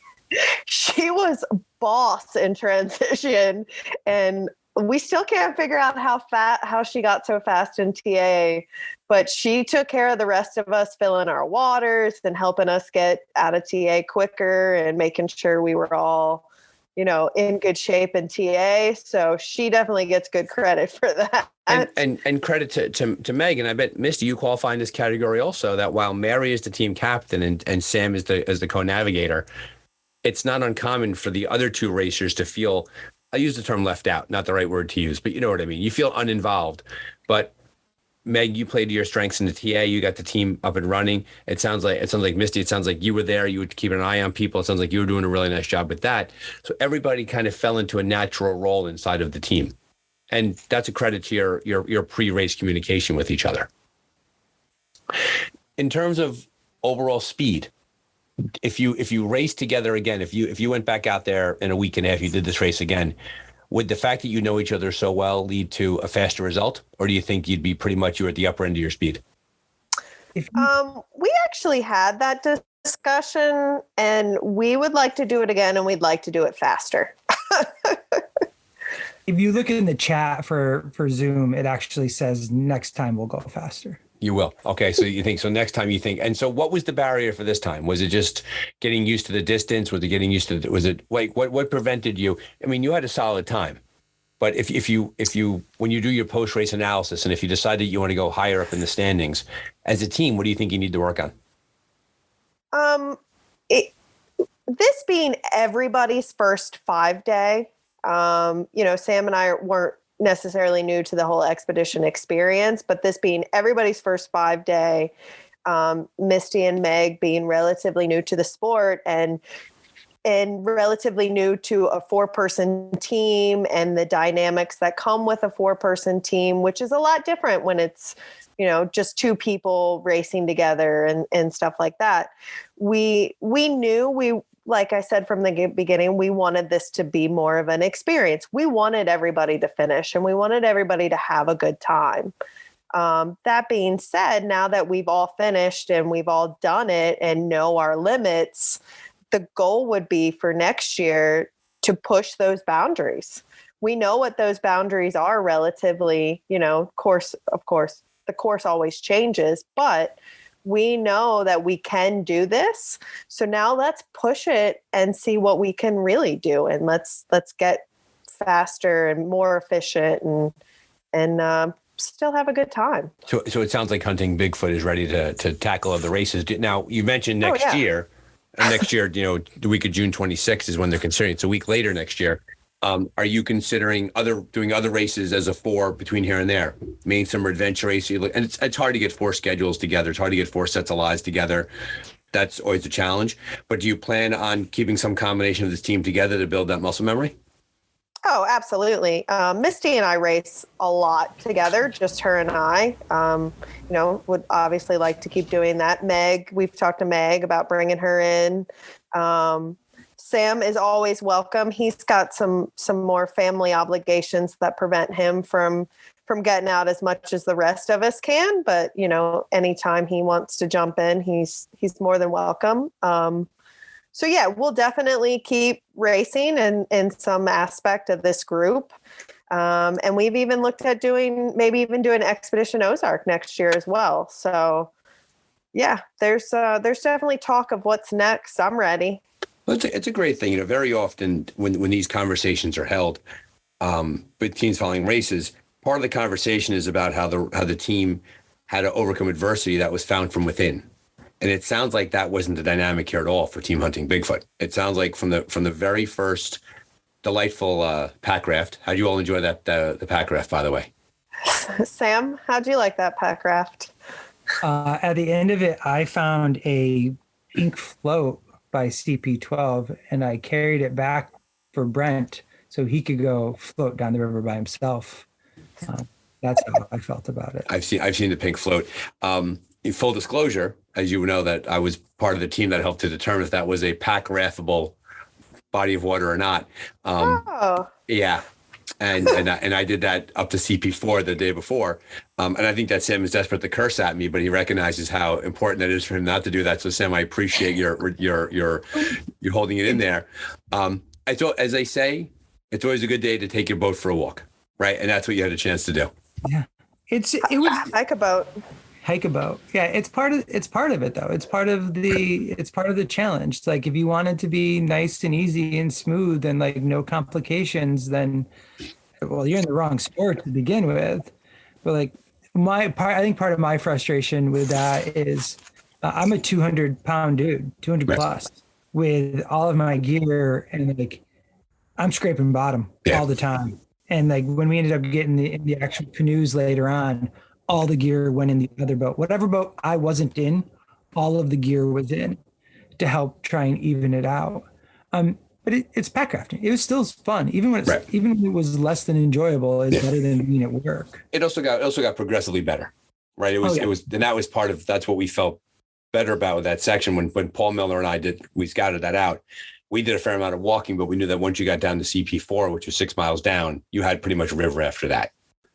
boss in transition and we still can't figure out how she got so fast in TA, but she took care of the rest of us, filling our waters and helping us get out of TA quicker and making sure we were all, in good shape in TA. So she definitely gets good credit for that. And credit to Meg, and I bet Misty, you qualify in this category also, that while Mary is the team captain and Sam is the co-navigator, it's not uncommon for the other two racers to feel, I use the term left out, not the right word to use, but you know what I mean. You feel uninvolved. But Meg, you played to your strengths in the TA. You got the team up and running. It sounds like Misty, it sounds like you were there. You would keep an eye on people. It sounds like you were doing a really nice job with that. So everybody kind of fell into a natural role inside of the team. And that's a credit to your pre-race communication with each other. In terms of overall speed, if you race together again, if you went back out there in a week and a half, you did this race again, would the fact that you know each other so well lead to a faster result? Or do you think you'd be pretty much, you're at the upper end of your speed? We actually had that discussion, and we would like to do it again, and we'd like to do it faster. If you look in the chat for Zoom, it actually says next time we'll go faster. You will. Okay. So you think, so next time you think, and so what was the barrier for this time? Was it just getting used to the distance? Was it getting used to, was it like, what prevented you? I mean, you had a solid time, but if you, when you do your post-race analysis, and if you decide that you want to go higher up in the standings as a team, what do you think you need to work on? This being everybody's first 5 day, Sam and I weren't necessarily new to the whole expedition experience, but this being everybody's first 5 day, Misty and Meg being relatively new to the sport and relatively new to a 4-person team and the dynamics that come with a 4-person team, which is a lot different when it's, just 2 people racing together and stuff like that. We knew like I said from the beginning, we wanted this to be more of an experience. We wanted everybody to finish and we wanted everybody to have a good time. That being said, now that we've all finished and we've all done it and know our limits, the goal would be for next year to push those boundaries. We know what those boundaries are relatively, of course, the course always changes, but we know that we can do this. So now let's push it and see what we can really do. And let's get faster and more efficient and still have a good time. So it sounds like Hunting Bigfoot is ready to tackle other races. Now you mentioned next year, and next year, the week of June 26th is when they're considering. It's a week later next year. Are you considering doing other races as a 4 between here and there? Main summer adventure race. And it's hard to get 4 schedules together. It's hard to get 4 sets of lives together. That's always a challenge. But do you plan on keeping some combination of this team together to build that muscle memory? Oh, absolutely. Misty and I race a lot together, just her and I. Would obviously like to keep doing that. Meg, we've talked to Meg about bringing her in. Sam is always welcome. He's got some more family obligations that prevent him from getting out as much as the rest of us can. But, anytime he wants to jump in, he's more than welcome. So yeah, we'll definitely keep racing in some aspect of this group. And we've even looked at doing Expedition Ozark next year as well. So yeah, there's definitely talk of what's next. I'm ready. Well, it's a great thing. Very often when these conversations are held with teams following races, part of the conversation is about how the team had to overcome adversity that was found from within. And it sounds like that wasn't the dynamic here at all for Team Hunting Bigfoot. It sounds like from the very first delightful pack raft. How'd you all enjoy that the pack raft, by the way? Sam, how'd you like that pack raft? At the end of it, I found a pink float by CP12 and I carried it back for Brent so he could go float down the river by himself. That's how I felt about it. I've seen the pink float. In full disclosure, as you know, that I was part of the team that helped to determine if that was a pack raftable body of water or not. Yeah. And I did that up to CP4 the day before. And I think that Sam is desperate to curse at me, but he recognizes how important it is for him not to do that. So Sam, I appreciate your holding it in there. I thought, as they say, it's always a good day to take your boat for a walk. Right. And that's what you had a chance to do. Yeah. It was Hike a boat. hike a boat. Yeah. It's part of it though. It's part of the challenge. It's like, if you want it to be nice and easy and smooth and like no complications, then, well, you're in the wrong sport to begin with. But like I think part of my frustration with that is I'm a 200-pound dude, 200 plus, with all of my gear, and like I'm scraping bottom all the time. And like when we ended up getting the actual canoes later on, all the gear went in the other boat. Whatever boat I wasn't in, all of the gear was in to help try and even it out. But it's pack rafting. It was still fun, even when it was less than enjoyable. It's better than being at work. It also got progressively better, right? It was, and that was that's what we felt better about with that section. When Paul Miller and we scouted that out, we did a fair amount of walking, but we knew that once you got down to CP4, which was 6 miles down, you had pretty much river after that.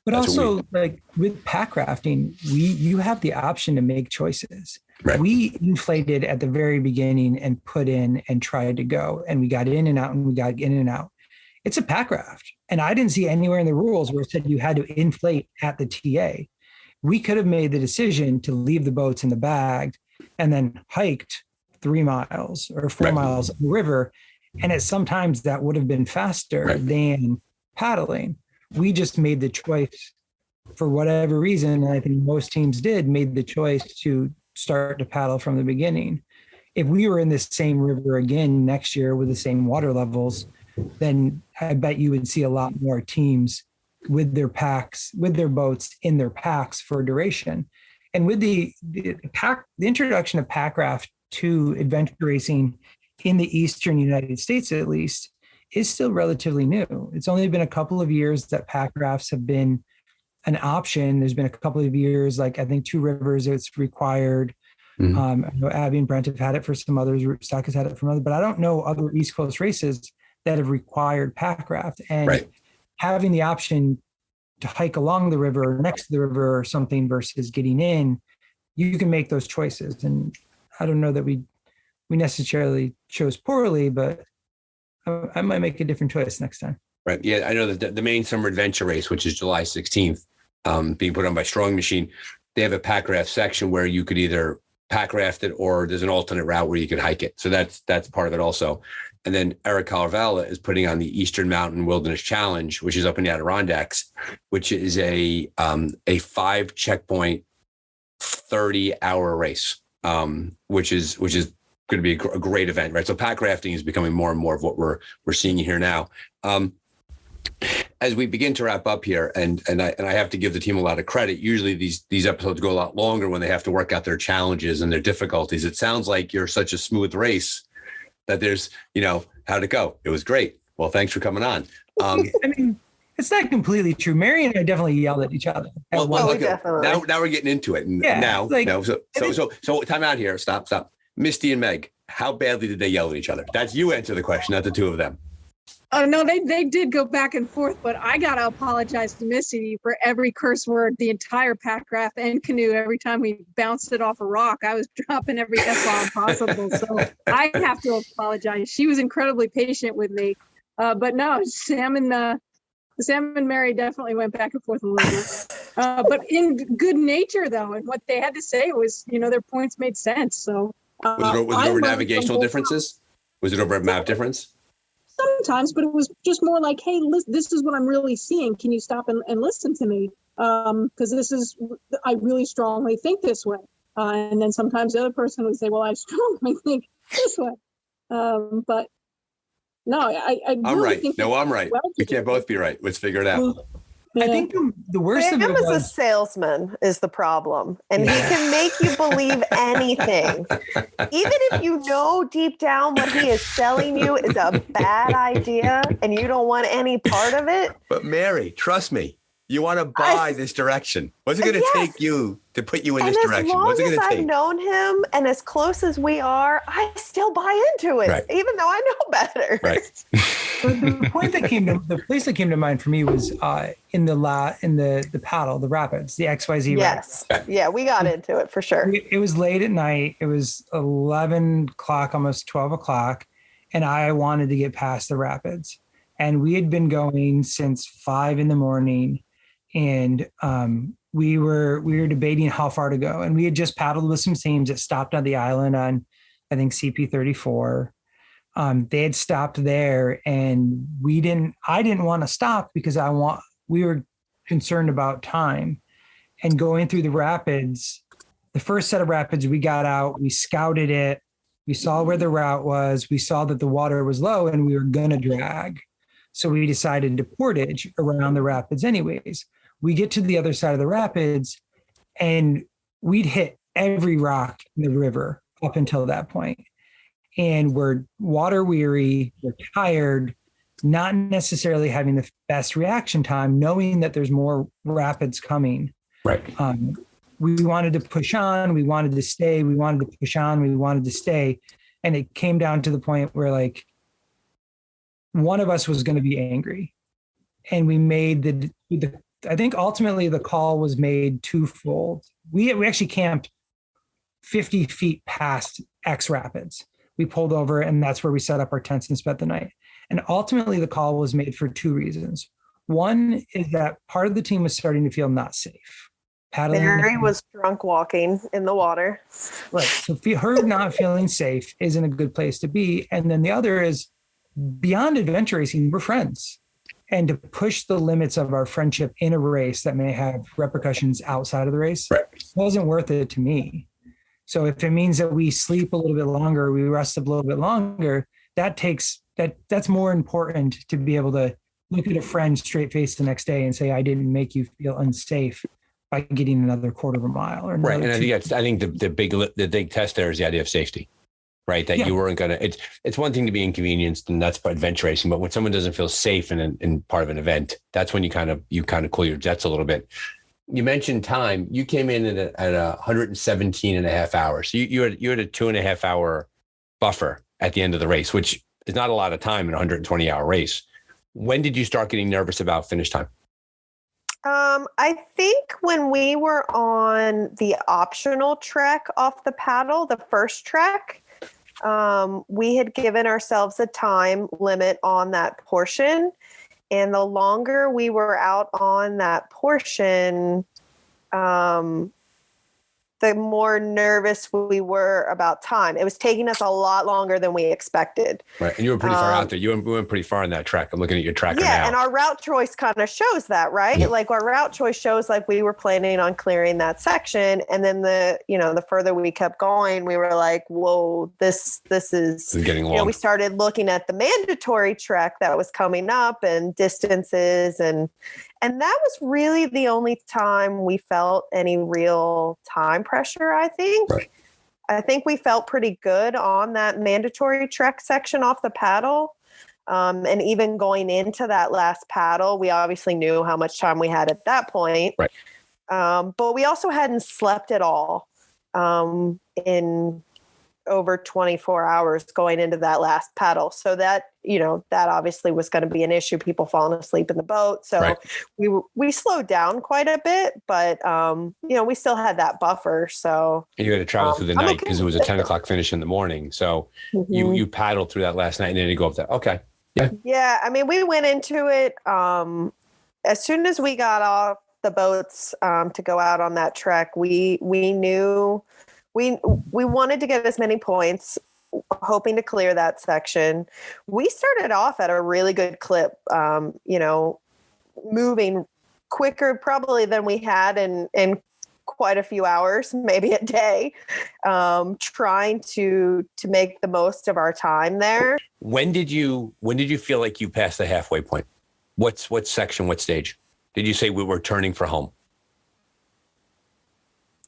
But also, like with pack rafting, you have the option to make choices. Right. We inflated at the very beginning and put in and tried to go, and we got in and out, and we got in and out. It's a pack raft. And I didn't see anywhere in the rules where it said you had to inflate at the TA. We could have made the decision to leave the boats in the bag and then hiked 3 miles or 4 miles up the river. And at sometimes that would have been faster than paddling. We just made the choice for whatever reason, and I think most teams made the choice to start to paddle from the beginning. If we were in this same river again next year with the same water levels, then I bet you would see a lot more teams with their packs, with their boats in their packs for duration. And with the introduction of pack raft to adventure racing in the Eastern United States, at least, is still relatively new. It's only been a couple of years that pack rafts have been an option. There's been a couple of years, like I think Two Rivers, it's required. I know Abby and Brent have had it for some others. Rootstock has had it from others, but I don't know other East Coast races that have required pack raft. And having the option to hike along the river or next to the river or something versus getting in, you can make those choices. And I don't know that we necessarily chose poorly, but I might make a different choice next time. Right. Yeah, I know that the main summer adventure race, which is July 16th, being put on by Strong Machine, they have a pack raft section where you could either pack raft it or there's an alternate route where you could hike it. So that's part of it also. And then Eric Carvalho is putting on the Eastern Mountain Wilderness Challenge, which is up in the Adirondacks, which is a 5 checkpoint, 30-hour race, which is going to be a great event, right? So pack rafting is becoming more and more of what we're seeing here now. As we begin to wrap up here, and I have to give the team a lot of credit. Usually these episodes go a lot longer when they have to work out their challenges and their difficulties. It sounds like you're such a smooth race that there's, how'd it go? It was great. Well, thanks for coming on. I mean, it's not completely true. Mary and I definitely yelled at each other. Well, now we're getting into it. And so time out here. Stop. Misty and Meg, how badly did they yell at each other? That's you answer the question, not the two of them. Oh, no, they did go back and forth, but I got to apologize to Missy for every curse word, the entire pack raft and canoe. Every time we bounced it off a rock, I was dropping every F-bomb possible. So I have to apologize. She was incredibly patient with me. But no, Sam and Mary definitely went back and forth a little bit. But in good nature, though, and what they had to say was, their points made sense. So was it over navigational differences? Was it over a map difference? Sometimes, but it was just more like, hey, this is what I'm really seeing. Can you stop and listen to me? Because I really strongly think this way. And then sometimes the other person would say, well, I strongly think this way. But no, I I'm really right. think No, I'm right. We can't both be right. Let's figure it out. I think the worst of it was a was salesman is the problem. And he can make you believe anything. Even if you know deep down what he is selling you is a bad idea and you don't want any part of it. But Mary, trust me, you want to buy this direction. What's it going to take you to put you in this direction? What's it going to take? As long as I've known him and as close as we are, I still buy into it, even though I know better. Right. The place that came to mind for me was in the paddle, the rapids, the XYZ. Yes. Rapids. Yeah, we got into it for sure. It was late at night. It was 11 o'clock, almost 12 o'clock. And I wanted to get past the rapids. And we had been going since 5 a.m. and we were debating how far to go. And we had just paddled with some teams that stopped on the island on, I think, CP34. They had stopped there, and I didn't want to stop because we were concerned about time. And going through the rapids, the first set of rapids, we got out, we scouted it, we saw where the route was, we saw that the water was low and we were going to drag. So we decided to portage around the rapids anyways. We get to the other side of the rapids and we'd hit every rock in the river up until that point. And we're water weary, we're tired, not necessarily having the best reaction time, knowing that there's more rapids coming. Right. We wanted to push on, we wanted to stay, we wanted to push on, we wanted to stay. And it came down to the point where like one of us was going to be angry. And we made I think ultimately the call was made twofold. We actually camped 50 feet past X Rapids. We pulled over and that's where we set up our tents and spent the night. And ultimately the call was made for two reasons. One is that part of the team was starting to feel not safe. Paddling. Mary was drunk walking in the water. Right. So her not feeling safe isn't a good place to be. And then the other is beyond adventure racing, we're friends. And to push the limits of our friendship in a race that may have repercussions outside of the race wasn't worth it to me. So if it means that we sleep a little bit longer, we rest a little bit longer, that's more important to be able to look at a friend straight face the next day and say, I didn't make you feel unsafe by getting another quarter of a mile. Or right. And I think the big test there is the idea of safety. Right. That you weren't going to, it's one thing to be inconvenienced and that's adventure racing. But when someone doesn't feel safe in part of an event, that's when you kind of cool your jets a little bit. You mentioned time. You came in at 117 and a half hours. So you had a 2.5 hour buffer at the end of the race, which is not a lot of time in a 120 hour race. When did you start getting nervous about finish time? I think when we were on the optional trek off the paddle, the first trek, we had given ourselves a time limit on that portion. And the longer we were out on that portion, the more nervous we were about time. It was taking us a lot longer than we expected. Right. And you were pretty far out there. You went pretty far on that track. I'm looking at your tracker now. Yeah, and our route choice kind of shows that, right? Yeah. Like our route choice shows like we were planning on clearing that section. And then the further we kept going, we were like, whoa, this is getting long. We started looking at the mandatory trek that was coming up and distances and that was really the only time we felt any real time pressure, I think. Right. I think we felt pretty good on that mandatory trek section off the paddle. And even going into that last paddle, we obviously knew how much time we had at that point. Right. But we also hadn't slept at all in over 24 hours going into that last paddle. So that obviously was going to be an issue, people falling asleep in the boat. So we slowed down quite a bit, but we still had that buffer. So and you had to travel through the night because it was a 10 o'clock finish in the morning. So you paddled through that last night and then you go up there. Okay. Yeah. Yeah. I mean, we went into it as soon as we got off the boats to go out on that trek, we knew we wanted to get as many points, hoping to clear that section. We started off at a really good clip, moving quicker probably than we had in quite a few hours, maybe a day, trying to make the most of our time there. When did you feel like you passed the halfway point? What section, what stage? Did you say we were turning for home?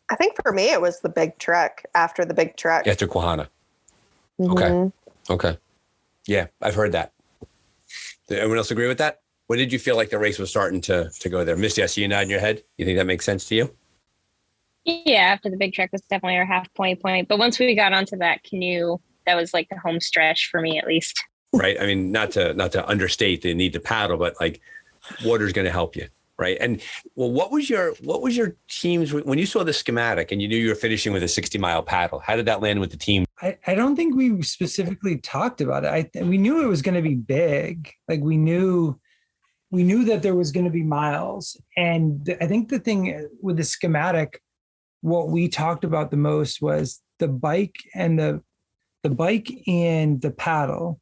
I think for me, it was the big trek, after the big trek. After Quahana. Mm-hmm. Okay. Yeah, I've heard that. Did everyone else agree with that? When did you feel like the race was starting to go there? Misty, I see you nodding your head. You think that makes sense to you? Yeah, after the big trek was definitely our halfway point. But once we got onto that canoe, that was like the home stretch for me, at least. Right. I mean, not to understate the need to paddle, but like water's going to help you. Right. And well, what was your team's, when you saw the schematic and you knew you were finishing with a 60-mile paddle, how did that land with the team? I don't think we specifically talked about it. We knew it was going to be big. Like we knew that there was going to be miles. And I think the thing with the schematic, what we talked about the most was the bike and the paddle,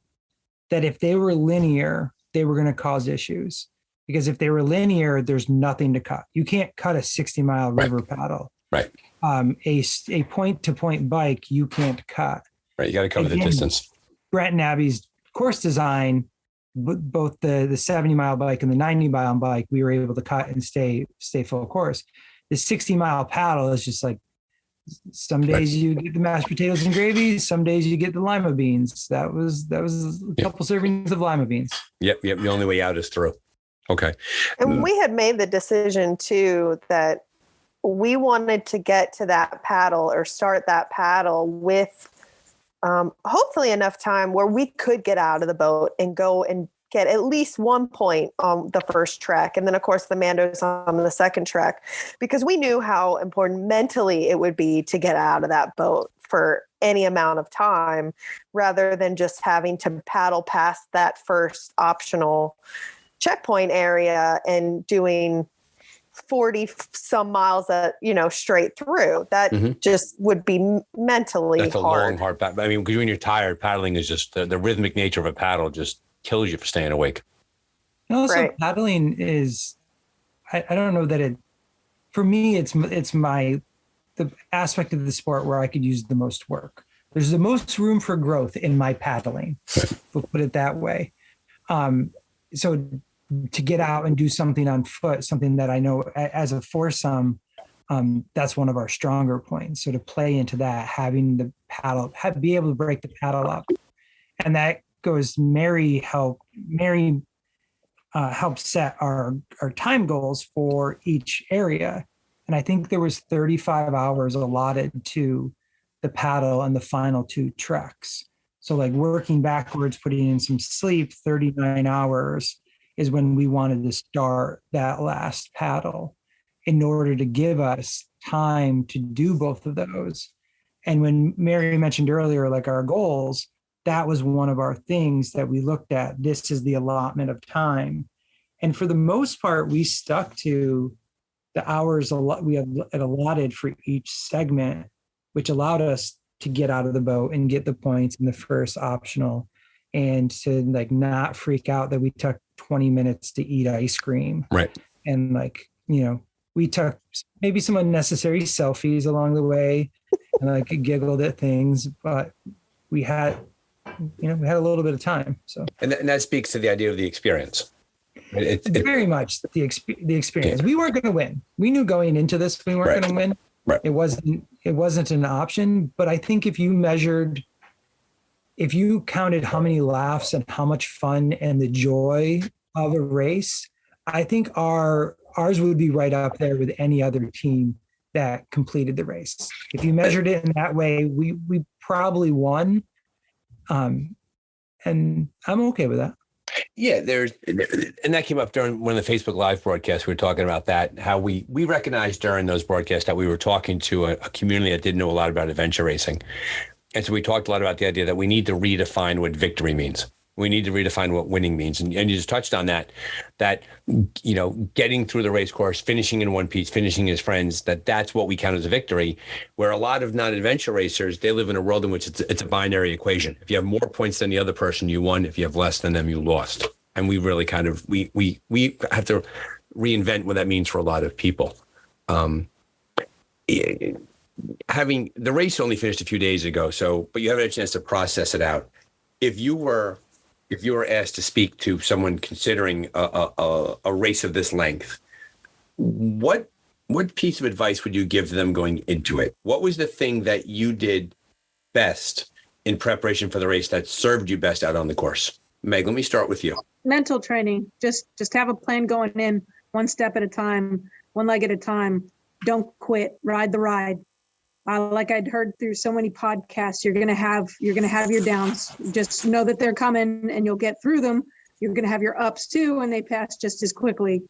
that if they were linear, they were going to cause issues. Because if they were linear, there's nothing to cut. You can't cut a 60-mile river paddle. Right. A point-to-point bike, you can't cut. Right. You got to cover the distance. Brett and Abby's course design, both the 70-mile bike and the 90-mile bike, we were able to cut and stay full course. The 60-mile paddle is just like, some days you get the mashed potatoes and gravy, some days you get the lima beans. That was a couple servings of lima beans. Yep. The only way out is through. Okay. And we had made the decision too that we wanted to get to that paddle or start that paddle with hopefully enough time where we could get out of the boat and go and get at least 1 point on the first trek. And then of course the Mandos on the second trek, because we knew how important mentally it would be to get out of that boat for any amount of time rather than just having to paddle past that first optional checkpoint area and doing 40 some miles straight through. That just would be mentally That's a hard. long, hard paddle. I mean, because when you're tired, paddling is just the rhythmic nature of a paddle just kills you for staying awake. And also Right. paddling is, I don't know that for me, it's the aspect of the sport where I could use the most work. There's the most room for growth in my paddling. We'll put it that way. So to get out and do something on foot, something that I know as a foursome, that's one of our stronger points. So to play into that, having the paddle, be able to break the paddle up. And that goes, Mary helped set our time goals for each area. And I think there was 35 hours allotted to the paddle and the final 2 treks. So like working backwards, putting in some sleep, 39 hours is when we wanted to start that last paddle in order to give us time to do both of those. And when Mary mentioned earlier, like our goals, that was one of our things that we looked at. This is the allotment of time. And for the most part, we stuck to the hours we had allotted for each segment, which allowed us to get out of the boat and get the points in the first optional, and to like not freak out that we took 20 minutes to eat ice cream. Right. And we took maybe some unnecessary selfies along the way and like giggled at things, but we had a little bit of time. So, And that speaks to the idea of the experience. It's very much the experience. We weren't going to win. We knew going into this we weren't going to win. Right. It wasn't an option. But I think if you counted how many laughs and how much fun and the joy of a race, I think ours would be right up there with any other team that completed the race. If you measured it in that way, we probably won. And I'm okay with that. Yeah, and that came up during one of the Facebook Live broadcasts. We were talking about that, how we recognized during those broadcasts that we were talking to a community that didn't know a lot about adventure racing. And so we talked a lot about the idea that we need to redefine what victory means. We need to redefine what winning means. And you just touched on that, getting through the race course, finishing in one piece, finishing as friends, that's what we count as a victory. Where a lot of non-adventure racers, they live in a world in which it's a binary equation. If you have more points than the other person, you won. If you have less than them, you lost. And we really kind of, we have to reinvent what that means for a lot of people. Having the race only finished a few days ago, but you haven't had a chance to process it out. If you were asked to speak to someone considering a race of this length, what piece of advice would you give them going into it? What was the thing that you did best in preparation for the race that served you best out on the course? Meg, let me start with you. Mental training. Just have a plan going in, one step at a time, one leg at a time. Don't quit. Ride the ride. Like I'd heard through so many podcasts, you're gonna have your downs. Just know that they're coming, and you'll get through them. You're gonna have your ups too, and they pass just as quickly.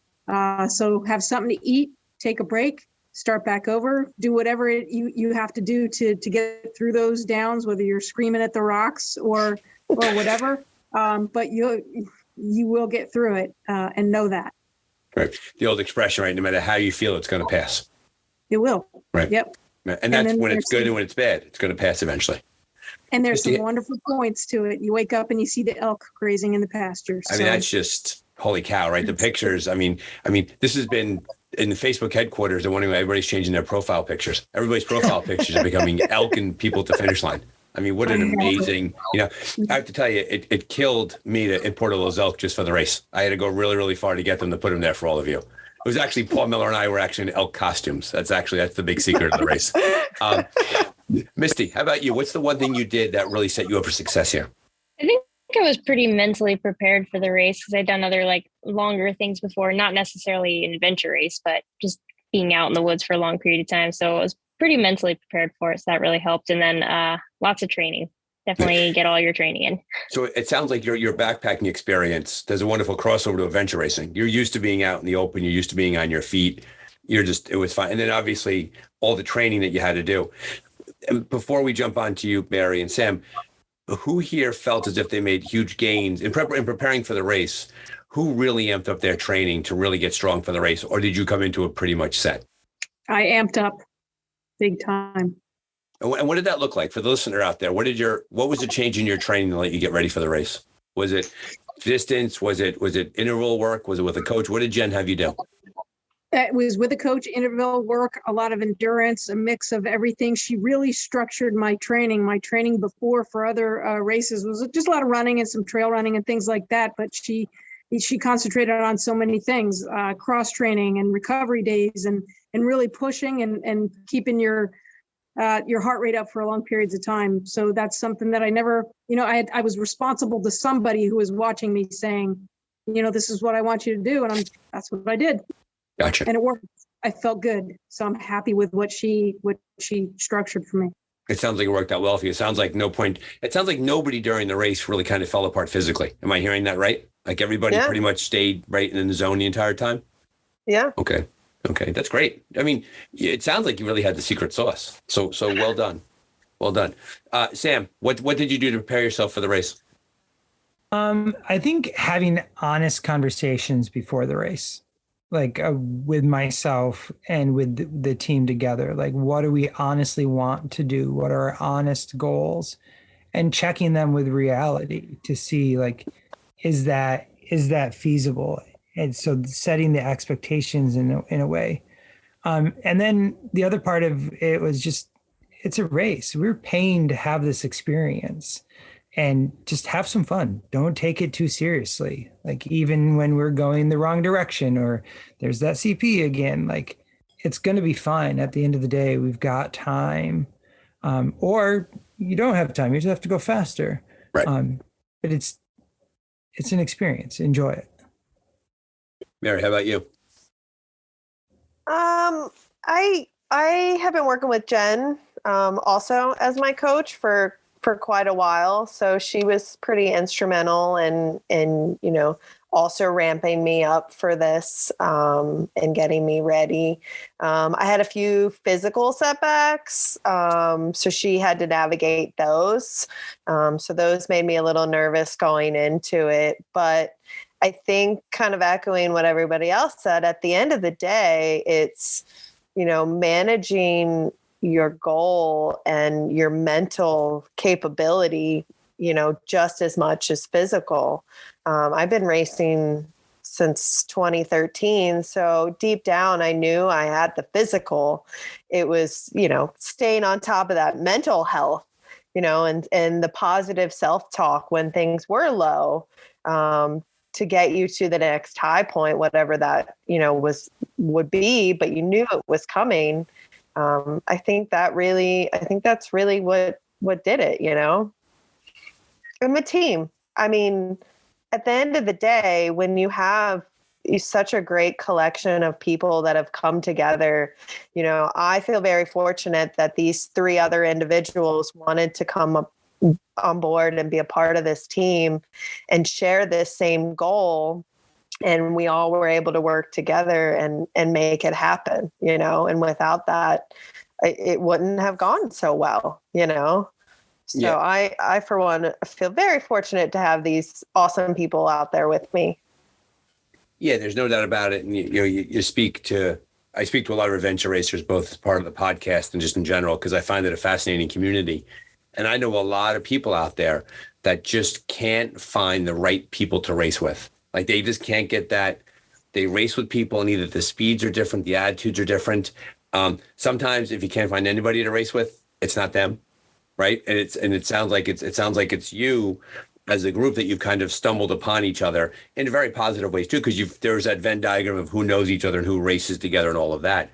So have something to eat, take a break, start back over, do whatever you have to do to get through those downs, whether you're screaming at the rocks or whatever. But you will get through it, and know that. Right. The old expression, right? No matter how you feel, it's going to pass. It will. Right. Yep. And that's when it's good and when it's bad. It's going to pass eventually. And there's some wonderful points to it. You wake up and you see the elk grazing in the pasture. I mean, that's just holy cow, right? The pictures. I mean, this has been in the Facebook headquarters. They're wondering why everybody's changing their profile pictures. Everybody's profile pictures are becoming elk and people to finish line. I mean, what an amazing, I have to tell you, it killed me to import all those elk just for the race. I had to go really, really far to get them, to put them there for all of you. It was actually Paul Miller and I were actually in elk costumes. That's the big secret of the race. Misty, how about you? What's the one thing you did that really set you up for success here? I think I was pretty mentally prepared for the race because I'd done other longer things before, not necessarily an adventure race, but just being out in the woods for a long period of time. So I was pretty mentally prepared for it. So that really helped. And then lots of training. Definitely get all your training in. So it sounds like your backpacking experience, there's a wonderful crossover to adventure racing. You're used to being out in the open. You're used to being on your feet. It was fine. And then obviously all the training that you had to do. And before we jump on to you, Mary and Sam, who here felt as if they made huge gains in preparing for the race? Who really amped up their training to really get strong for the race? Or did you come into it pretty much set? I amped up big time. And what did that look like for the listener out there? What was the change in your training to let you get ready for the race? Was it distance? Was it interval work? Was it with a coach? What did Jen have you do? It was with a coach, interval work, a lot of endurance, a mix of everything. She really structured my training. My training before for other races was just a lot of running and some trail running and things like that. But she concentrated on so many things, cross training and recovery days and really pushing and keeping your heart rate up for long periods of time. So that's something that I never, I was responsible to somebody who was watching me saying, this is what I want you to do. And that's what I did. Gotcha. And it worked. I felt good. So I'm happy with what she structured for me. It sounds like it worked out well for you. It sounds like nobody during the race really kind of fell apart physically. Am I hearing that right? Like everybody pretty much stayed right in the zone the entire time? Yeah. Okay. That's great. I mean, it sounds like you really had the secret sauce. So well done. Well done. Sam, what did you do to prepare yourself for the race? I think having honest conversations before the race, with myself and with the team together, what do we honestly want to do? What are our honest goals? And checking them with reality to see, is that feasible? And so setting the expectations in a way. And then the other part of it was just, it's a race. We're paying to have this experience and just have some fun. Don't take it too seriously. Even when we're going the wrong direction or there's that CP again, it's going to be fine. At the end of the day, we've got time, or you don't have time. You just have to go faster. Right. But it's an experience. Enjoy it. Mary, how about you? I have been working with Jen also as my coach for quite a while. So she was pretty instrumental in also ramping me up for this and getting me ready. I had a few physical setbacks, so she had to navigate those. So those made me a little nervous going into it. But I think, kind of echoing what everybody else said, at the end of the day, it's, managing your goal and your mental capability, just as much as physical. I've been racing since 2013. So deep down, I knew I had the physical. It was, staying on top of that mental health, and the positive self-talk when things were low, to get you to the next high point, whatever that, would be, but you knew it was coming. I think that's really what did it, And the team. I mean, at the end of the day, when you have such a great collection of people that have come together, I feel very fortunate that these three other individuals wanted to come up on board and be a part of this team and share this same goal. and we all were able to work together and make it happen, and without that, it wouldn't have gone so well, So Yeah. I, for one, feel very fortunate to have these awesome people out there with me. Yeah, there's no doubt about it. And I speak to a lot of adventure racers, both as part of the podcast and just in general, because I find it a fascinating community. And I know a lot of people out there that just can't find the right people to race with. Like they just can't get that. They race with people and either the speeds are different, the attitudes are different. Sometimes if you can't find anybody to race with, it's not them, right? And it sounds like it's you as a group that you've kind of stumbled upon each other in very positive ways too, because there's that Venn diagram of who knows each other and who races together and all of that.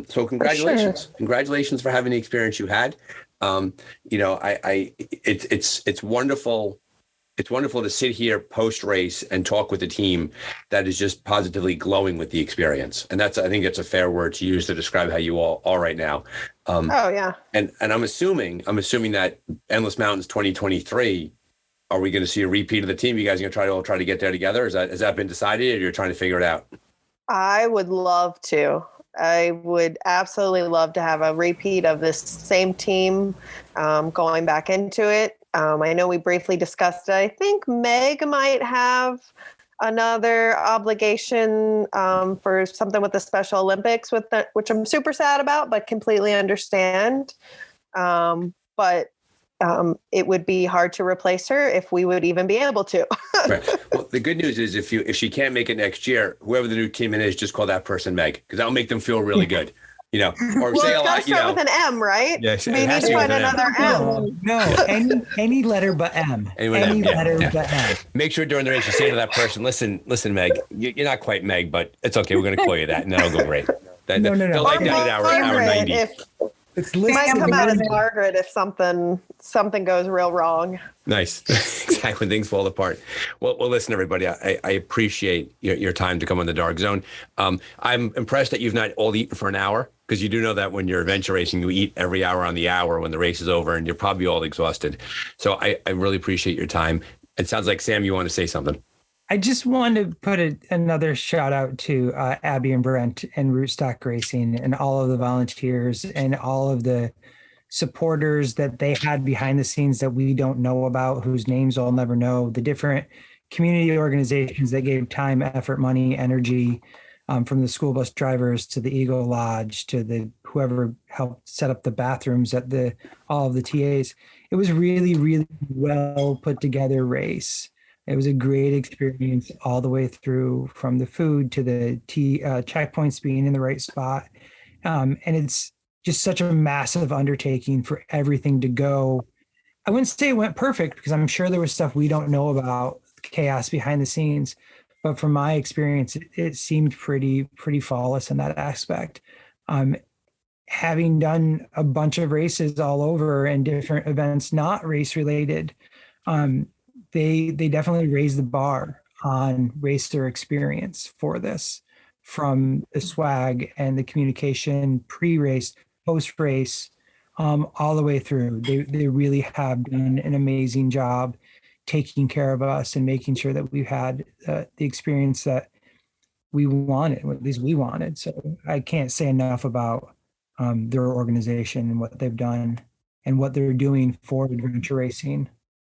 So congratulations, congratulations for having the experience you had. It's wonderful. It's wonderful to sit here post race and talk with a team that is just positively glowing with the experience. And I think that's a fair word to use to describe how you all are right now. Oh yeah. And I'm assuming that Endless Mountains 2023, are we going to see a repeat of the team? You guys are going to try to get there together? Has that been decided, or you're trying to figure it out? I would love to. I would absolutely love to have a repeat of this same team going back into it. I know we briefly discussed it. I think Meg might have another obligation for something with the Special Olympics, which I'm super sad about, but completely understand. But it would be hard to replace her if we would even be able to. Right. Well, the good news is if she can't make it next year, whoever the new teammate is, just call that person Meg, because that'll make them feel really good. Or well, say a it's got lot. to start with an M, right? Yes, we need to find another M. No, any letter but M. Any letter but M. Make sure during the race you say to that person, listen, Meg, you're not quite Meg, but it's okay. We're going to call you that, and that'll go great. No. They'll like that at hour 90. It's might come out as Margaret if something goes real wrong. Nice. Exactly. When things fall apart. Well, listen, everybody, I appreciate your time to come on the Dark Zone. I'm impressed that you've not all eaten for an hour, because you do know that when you're adventure racing, you eat every hour on the hour when the race is over, and you're probably all exhausted. So I really appreciate your time. It sounds like, Sam, you want to say something. I just wanted to put another shout out to Abby and Brent and Rootstock Racing and all of the volunteers and all of the supporters that they had behind the scenes that we don't know about, whose names I'll never know, the different community organizations that gave time, effort, money, energy, from the school bus drivers to the Eagle Lodge to the whoever helped set up the bathrooms at all of the TAs. It was really, really well put together race. It was a great experience all the way through, from the food to the checkpoints being in the right spot. And it's just such a massive undertaking for everything to go. I wouldn't say it went perfect, because I'm sure there was stuff we don't know about, chaos behind the scenes. But from my experience, it seemed pretty flawless in that aspect. Having done a bunch of races all over and different events not race related, they definitely raised the bar on racer experience for this, from the swag and the communication pre-race, post-race, all the way through. They really have done an amazing job taking care of us and making sure that we had the experience that we wanted, or at least we wanted. So I can't say enough about their organization and what they've done and what they're doing for adventure racing